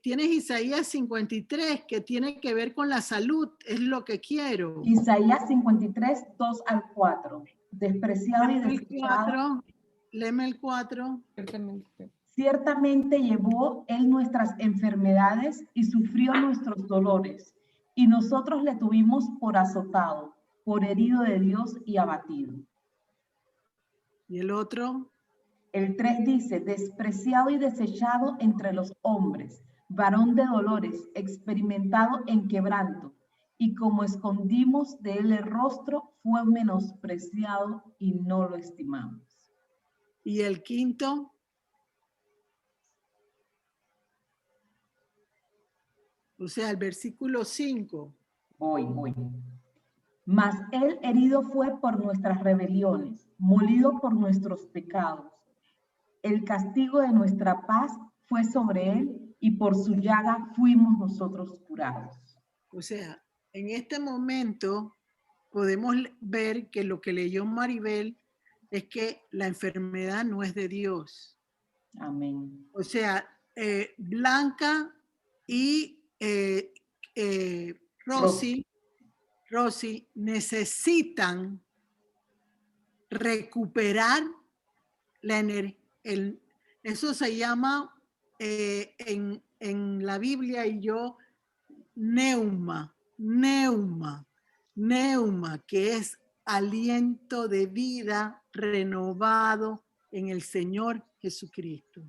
Tienes Isaías 53, que tiene que ver con la salud, es lo que quiero. Isaías 53, 2 al 4. Despreciado y Léeme el desechado. 4. Léeme el 4. Ciertamente llevó él nuestras enfermedades y sufrió nuestros dolores, y nosotros le tuvimos por azotado, por herido de Dios y abatido. ¿Y el otro? El 3 dice: despreciado y desechado entre los hombres, varón de dolores, experimentado en quebranto, y como escondimos de él el rostro, fue menospreciado y no lo estimamos. ¿Y el quinto? O sea, el versículo 5. Voy. Mas él herido fue por nuestras rebeliones, molido por nuestros pecados. El castigo de nuestra paz fue sobre él, y por su llaga fuimos nosotros curados. O sea, en este momento podemos ver que lo que leyó Maribel es que la enfermedad no es de Dios. Amén. O sea, Blanca y Rosy necesitan recuperar la energía. Eso se llama en la Biblia y yo neuma, que es aliento de vida renovado en el Señor Jesucristo.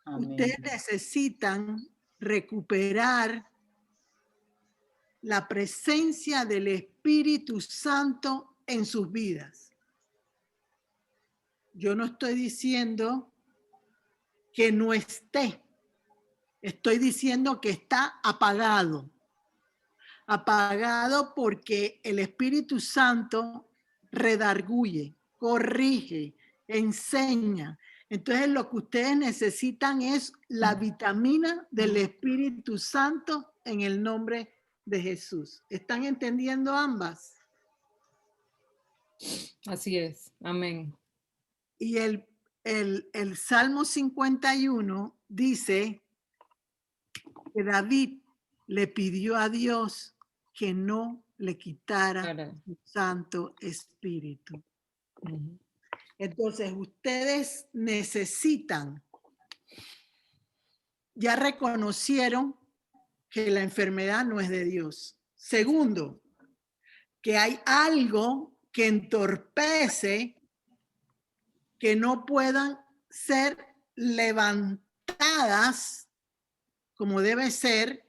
Amén. Ustedes necesitan recuperar la presencia del Espíritu Santo en sus vidas. Yo no estoy diciendo que no esté. Estoy diciendo que está apagado. Apagado porque el Espíritu Santo redarguye, corrige, enseña. Entonces lo que ustedes necesitan es la vitamina del Espíritu Santo en el nombre de Jesús. ¿Están entendiendo ambas? Así es. Amén. Y el Salmo 51 dice que David le pidió a Dios que no le quitara su Santo Espíritu. Entonces, ustedes necesitan, ya reconocieron que la enfermedad no es de Dios. Segundo, que hay algo que entorpece que no puedan ser levantadas como debe ser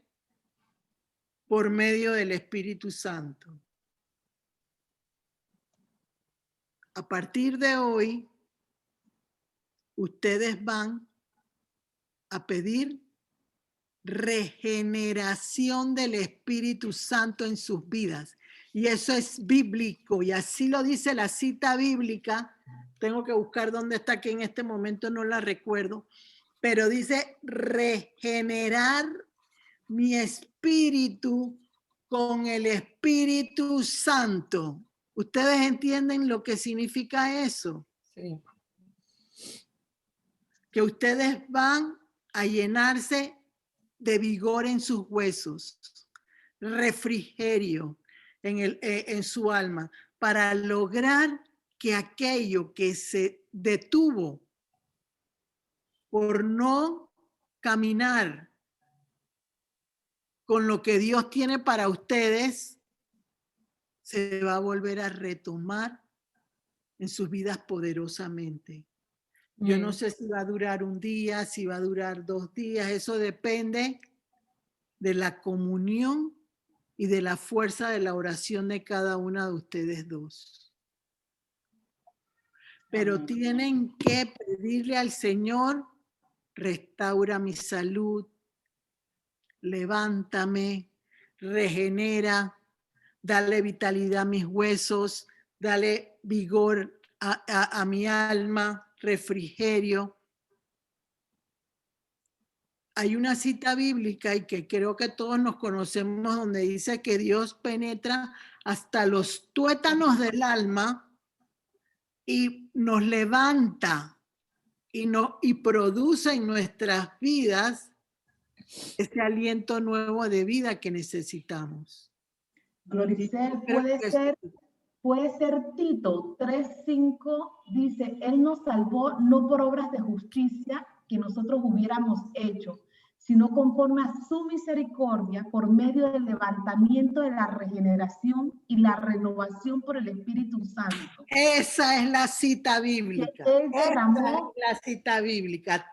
por medio del Espíritu Santo. A partir de hoy, ustedes van a pedir regeneración del Espíritu Santo en sus vidas. Y eso es bíblico, y así lo dice la cita bíblica. Tengo que buscar dónde está, que en este momento no la recuerdo, pero dice regenerar mi espíritu con el Espíritu Santo. ¿Ustedes entienden lo que significa eso? Sí. Que ustedes van a llenarse de vigor en sus huesos, refrigerio en su alma, para lograr que aquello que se detuvo por no caminar con lo que Dios tiene para ustedes, se va a volver a retomar en sus vidas poderosamente. Yo no sé si va a durar un día, si va a durar 2 días, eso depende de la comunión y de la fuerza de la oración de cada una de ustedes dos. Pero tienen que pedirle al Señor, restaura mi salud, levántame, regenera, dale vitalidad a mis huesos, dale vigor a mi alma, refrigerio. Hay una cita bíblica y que creo que todos nos conocemos, donde dice que Dios penetra hasta los tuétanos del alma y nos levanta y produce en nuestras vidas ese aliento nuevo de vida que necesitamos. Gloricel, puede ser Tito 3:5, dice, Él nos salvó no por obras de justicia que nosotros hubiéramos hecho, sino conforme a su misericordia, por medio del levantamiento de la regeneración y la renovación por el Espíritu Santo. Esa es la cita bíblica. Que Él derramó la cita bíblica.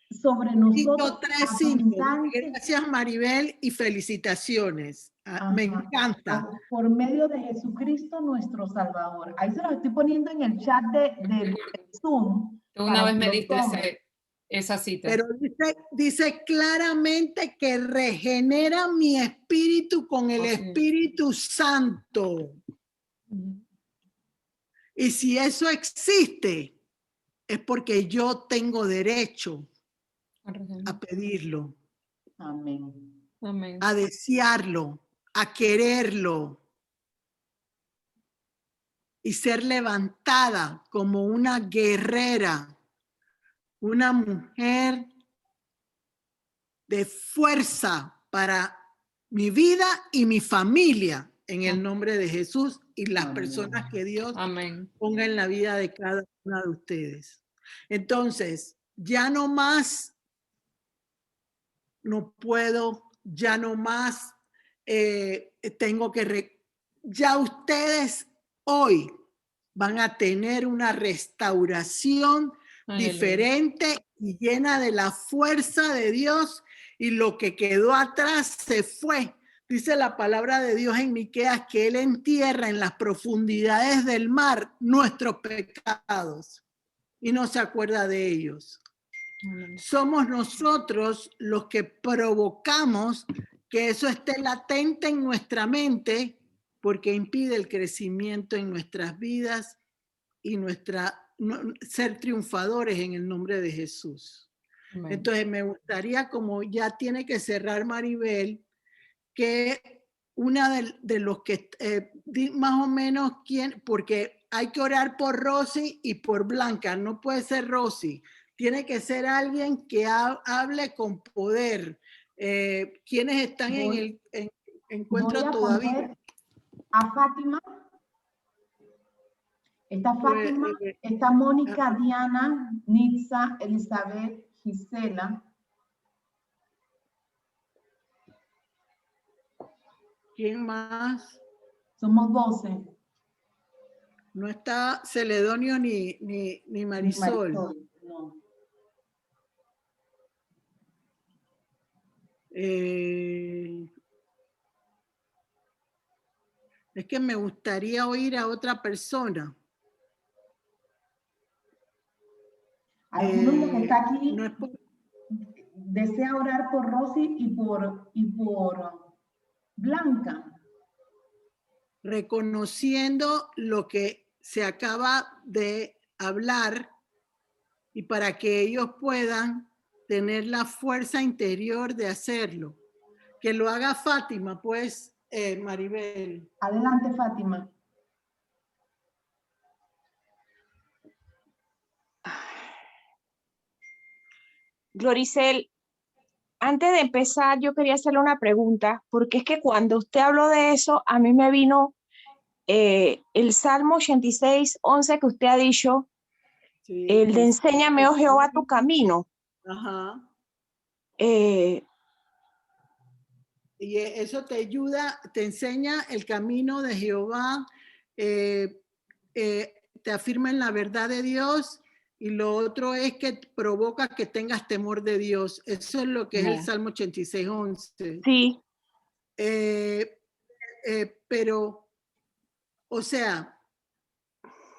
Sobre nosotros. 3:5. Gracias, Maribel, y felicitaciones. Me encanta. Por medio de Jesucristo nuestro Salvador. Ahí se los estoy poniendo en el chat del Zoom. Una vez me diste esa cita. Pero dice claramente que regenera mi espíritu con el Espíritu Santo. Y si eso existe, es porque yo tengo derecho a pedirlo. Amén. Amén. A desearlo, a quererlo. Y ser levantada como una guerrera, una mujer de fuerza para mi vida y mi familia, en el nombre de Jesús y las personas que Dios ponga en la vida de cada una de ustedes. Entonces, ya no más, no puedo, ya no más, tengo que, ya ustedes hoy van a tener una restauración diferente y llena de la fuerza de Dios, y lo que quedó atrás se fue. Dice la palabra de Dios en Miqueas que Él entierra en las profundidades del mar nuestros pecados y no se acuerda de ellos. Somos nosotros los que provocamos que eso esté latente en nuestra mente, porque impide el crecimiento en nuestras vidas y ser triunfadores en el nombre de Jesús. Amén. Entonces me gustaría, como ya tiene que cerrar Maribel, que una de los que más o menos, porque hay que orar por Rosy y por Blanca, no puede ser Rosy, tiene que ser alguien que hable con poder. ¿Quiénes están en el encuentro todavía? A Fátima. Está Fátima, está Mónica, Diana, Nitza, Elizabeth, Gisela. ¿Quién más? Somos 12. No está Celedonio ni Marisol. No. Es que me gustaría oír a otra persona. ¿Alguno de los que está aquí no es por- desea orar por Rosy y por Blanca? reconociendo lo que se acaba de hablar y para que ellos puedan tener la fuerza interior de hacerlo. Que lo haga Fátima, pues, Maribel. Adelante, Fátima. Gloricel, antes de empezar, yo quería hacerle una pregunta, porque es que cuando usted habló de eso, a mí me vino el Salmo 86, 11 que usted ha dicho, Sí, el de enséñame, oh Jehová, tu camino. Ajá. Eh, Y eso te ayuda, te enseña el camino de Jehová, te afirma en la verdad de Dios, y lo otro es que provoca que tengas temor de Dios. Eso es lo que es el Salmo 86, 11. sí, Pero, o sea,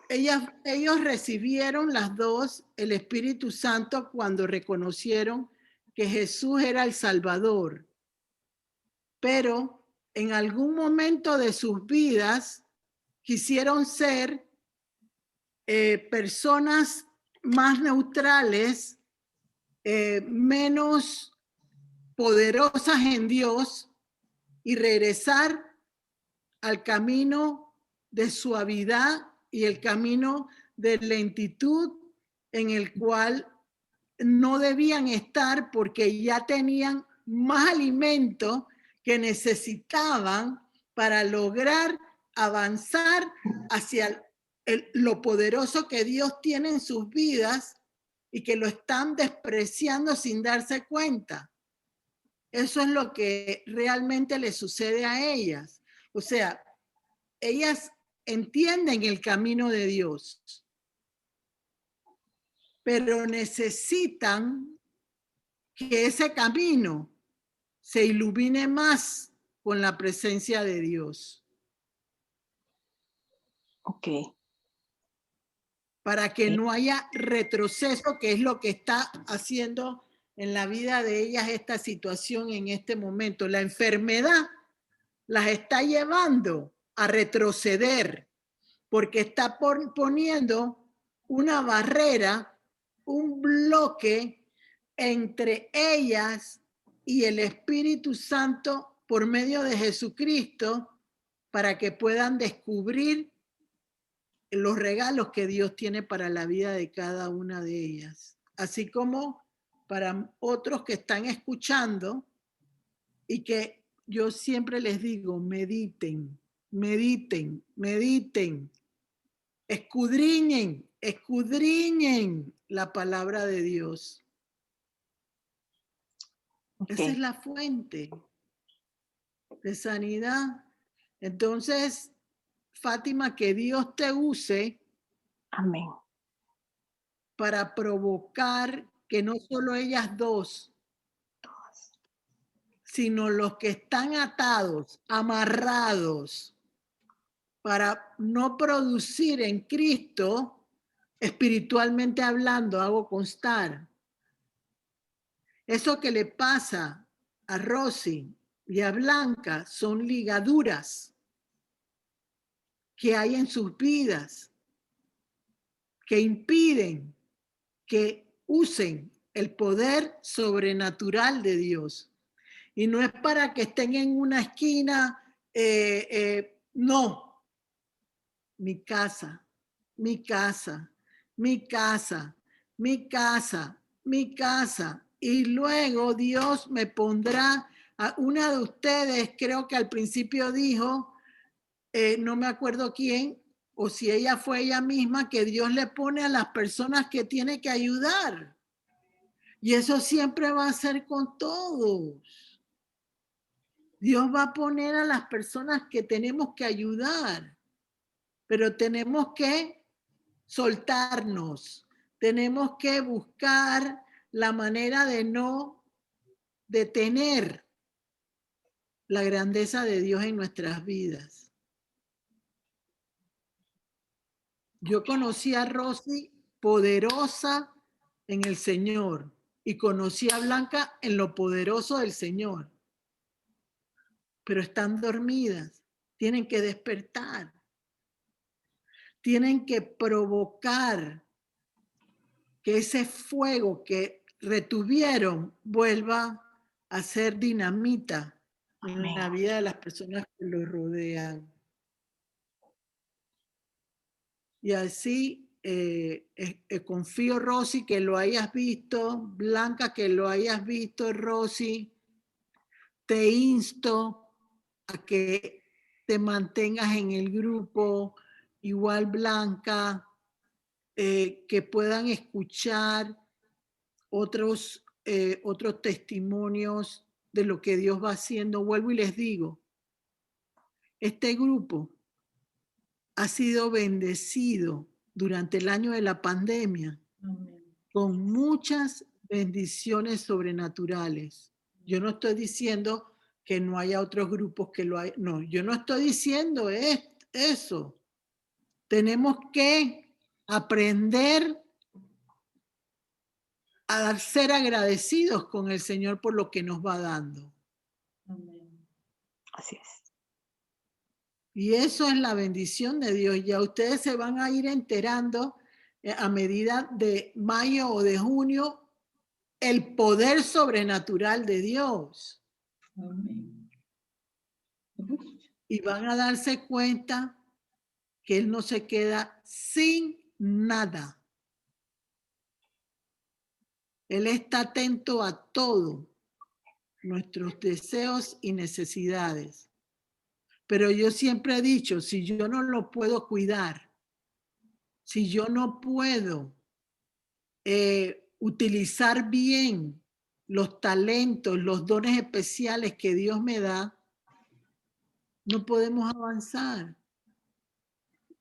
ellos recibieron las dos el Espíritu Santo cuando reconocieron que Jesús era el Salvador. Pero en algún momento de sus vidas quisieron ser personas más neutrales, menos poderosas en Dios y regresar al camino de suavidad y el camino de lentitud en el cual no debían estar porque ya tenían más alimento que necesitaban para lograr avanzar hacia lo poderoso que Dios tiene en sus vidas y que lo están despreciando sin darse cuenta. Eso es lo que realmente le sucede a ellas. O sea, ellas entienden el camino de Dios, pero necesitan que ese camino se ilumine más con la presencia de Dios. ok. Para que no haya retroceso, que es lo que está haciendo en la vida de ellas esta situación en este momento. La enfermedad las está llevando a retroceder porque está poniendo una barrera, un bloque entre ellas y el Espíritu Santo por medio de Jesucristo para que puedan descubrir los regalos que Dios tiene para la vida de cada una de ellas. Así como para otros que están escuchando y que yo siempre les digo, mediten, mediten, mediten, escudriñen, escudriñen la palabra de Dios. Okay. Esa es la fuente de sanidad. Entonces, Fátima, que Dios te use. Amén. Para provocar que no solo ellas dos, sino los que están atados, amarrados, para no producir en Cristo, espiritualmente hablando, hago constar. Eso que le pasa a Rosy y a Blanca son ligaduras que hay en sus vidas que impiden que usen el poder sobrenatural de Dios. Y no es para que estén en una esquina, no. Mi casa, mi casa, mi casa, mi casa, mi casa. Y luego Dios me pondrá a una de ustedes, creo que al principio dijo, no me acuerdo quién, o si ella fue ella misma, que Dios le pone a las personas que tiene que ayudar. Y eso siempre va a ser con todos. Dios va a poner a las personas que tenemos que ayudar, pero tenemos que soltarnos, tenemos que buscar la manera de no detener la grandeza de Dios en nuestras vidas. Yo conocí a Rosy poderosa en el Señor y conocí a Blanca en lo poderoso del Señor. Pero están dormidas, tienen que despertar, tienen que provocar que ese fuego que retuvieron vuelva a ser dinamita en la vida de las personas que los rodean. Y así confío, Rosy, que lo hayas visto, Blanca, que lo hayas visto, Rosy. Te insto a que te mantengas en el grupo, igual Blanca, que puedan escuchar otros testimonios de lo que Dios va haciendo. Vuelvo y les digo, este grupo ha sido bendecido durante el año de la pandemia. Amén. Con muchas bendiciones sobrenaturales. Yo no estoy diciendo que no haya otros grupos que lo hay. No, yo no estoy diciendo eso. Tenemos que aprender a ser agradecidos con el Señor por lo que nos va dando. Amén. Así es. Y eso es la bendición de Dios. Ya ustedes se van a ir enterando a medida de mayo o de junio el poder sobrenatural de Dios. Amén. Y van a darse cuenta que Él no se queda sin nada. Él está atento a todo, nuestros deseos y necesidades. Pero yo siempre he dicho, si yo no lo puedo cuidar, si yo no puedo utilizar bien los talentos, los dones especiales que Dios me da, no podemos avanzar.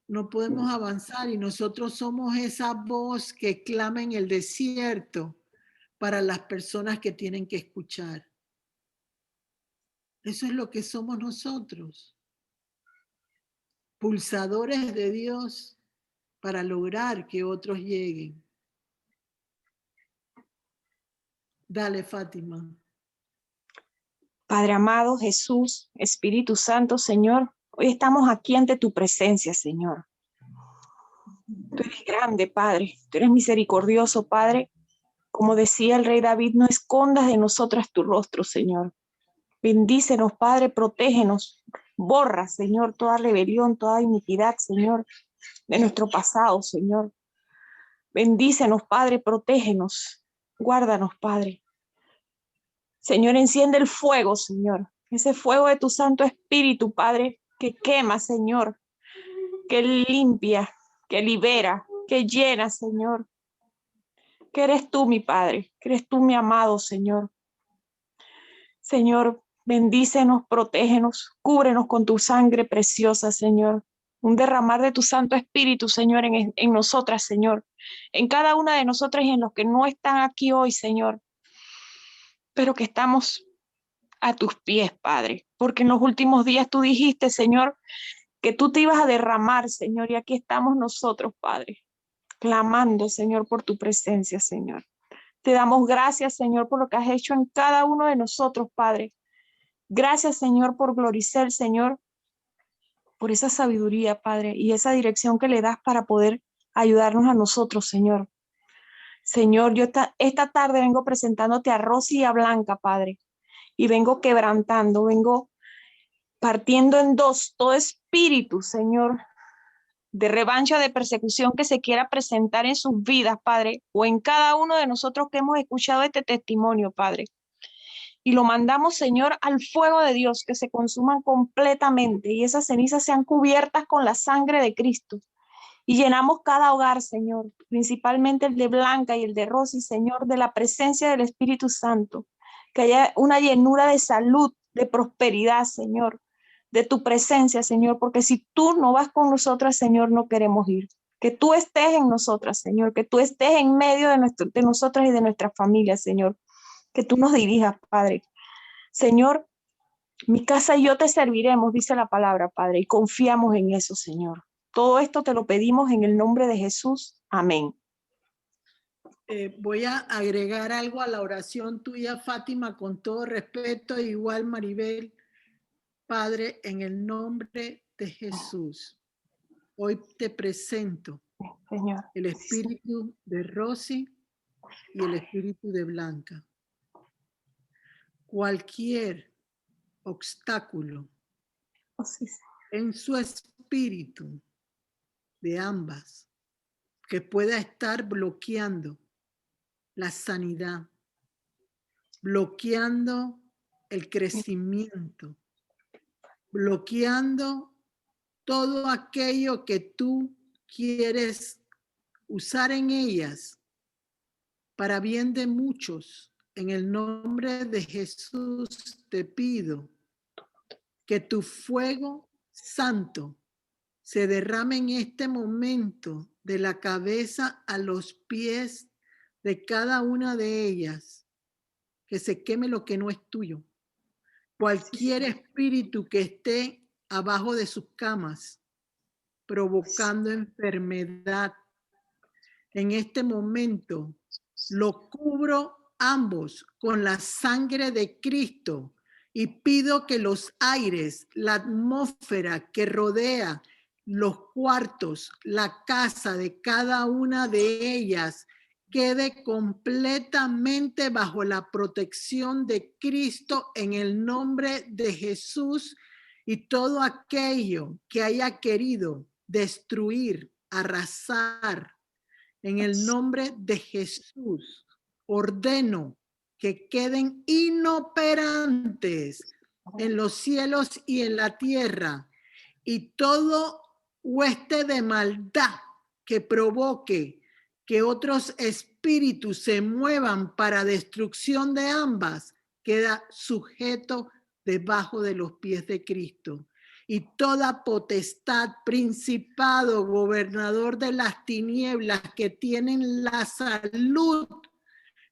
No podemos avanzar y nosotros somos esa voz que clama en el desierto para las personas que tienen que escuchar. Eso es lo que somos nosotros. Pulsadores de Dios para lograr que otros lleguen. Dale, Fátima. Padre amado, Jesús, Espíritu Santo, Señor, hoy estamos aquí ante tu presencia, Señor. Tú eres grande, Padre. Tú eres misericordioso, Padre. Como decía el rey David, no escondas de nosotras tu rostro, Señor. Bendícenos, Padre, protégenos. Borra, Señor, toda rebelión, toda iniquidad, Señor, de nuestro pasado, Señor. Bendícenos, Padre, protégenos. Guárdanos, Padre. Señor, enciende el fuego, Señor. Ese fuego de tu Santo Espíritu, Padre, que quema, Señor, que limpia, que libera, que llena, Señor. Que eres tú, mi Padre, que eres tú, mi amado, Señor. Señor, bendícenos, protégenos, cúbrenos con tu sangre preciosa, Señor. Un derramar de tu Santo Espíritu, Señor, en nosotras, Señor. En cada una de nosotras y en los que no están aquí hoy, Señor. Pero que estamos a tus pies, Padre. Porque en los últimos días tú dijiste, Señor, que tú te ibas a derramar, Señor. Y aquí estamos nosotros, Padre, clamando, Señor, por tu presencia, Señor. Te damos gracias, Señor, por lo que has hecho en cada uno de nosotros, Padre. Gracias, Señor, por Gloricel, Señor, por esa sabiduría, Padre, y esa dirección que le das para poder ayudarnos a nosotros, Señor. Señor, yo esta tarde vengo presentándote a Rosy y a Blanca, Padre, y vengo quebrantando, vengo partiendo en dos todo espíritu, Señor, de revancha, de persecución que se quiera presentar en sus vidas, Padre, o en cada uno de nosotros que hemos escuchado este testimonio, Padre. Y lo mandamos, Señor, al fuego de Dios, que se consuman completamente y esas cenizas sean cubiertas con la sangre de Cristo. Y llenamos cada hogar, Señor, principalmente el de Blanca y el de Rosy, Señor, de la presencia del Espíritu Santo. Que haya una llenura de salud, de prosperidad, Señor, de tu presencia, Señor, porque si tú no vas con nosotras, Señor, no queremos ir. Que tú estés en nosotras, Señor, que tú estés en medio de nosotras y de nuestra familia, Señor. Que tú nos dirijas, Padre. Señor, mi casa y yo te serviremos, dice la palabra, Padre, y confiamos en eso, Señor. Todo esto te lo pedimos en el nombre de Jesús. Amén. voy a agregar algo a la oración tuya, Fátima, con todo respeto, igual Maribel. Padre, en el nombre de Jesús, hoy te presento Señor. el espíritu de Rosy y el espíritu de Blanca. Cualquier obstáculo Oh, sí, Señor. en su espíritu de ambas que pueda estar bloqueando la sanidad, bloqueando el crecimiento, bloqueando todo aquello que tú quieres usar en ellas para bien de muchos. En el nombre de Jesús te pido que tu fuego santo se derrame en este momento de la cabeza a los pies de cada una de ellas, que se queme lo que no es tuyo. Cualquier espíritu que esté abajo de sus camas, provocando enfermedad, en este momento lo cubro ambos con la sangre de Cristo y pido que los aires, la atmósfera que rodea los cuartos, la casa de cada una de ellas, quede completamente bajo la protección de Cristo en el nombre de Jesús, y todo aquello que haya querido destruir, arrasar, en el nombre de Jesús, ordeno que queden inoperantes en los cielos y en la tierra, y todo hueste de maldad que provoque que otros espíritus se muevan para destrucción de ambas, queda sujeto debajo de los pies de Cristo. Y toda potestad, principado, gobernador de las tinieblas que tienen la salud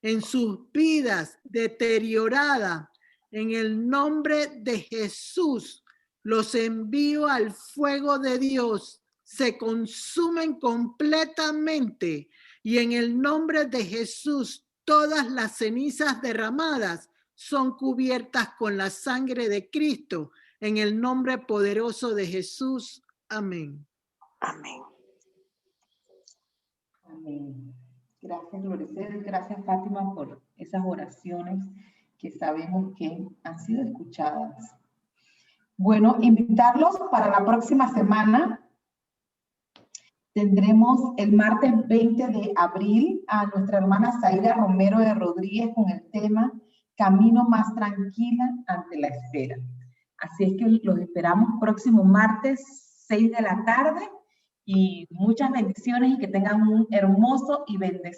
en sus vidas deteriorada, en el nombre de Jesús, los envío al fuego de Dios, se consumen completamente, y en el nombre de Jesús, todas las cenizas derramadas son cubiertas con la sangre de Cristo, en el nombre poderoso de Jesús. Amén. Amén. Amén. Gracias, Gloricel. Gracias, Fátima, por esas oraciones que sabemos que han sido escuchadas. Bueno, invitarlos para la próxima semana. Tendremos el martes 20 de abril a nuestra hermana Zaira Romero de Rodríguez con el tema Camino más tranquila ante la espera. Así es que los esperamos próximo martes 6 de la tarde, y muchas bendiciones y que tengan un hermoso y bendecido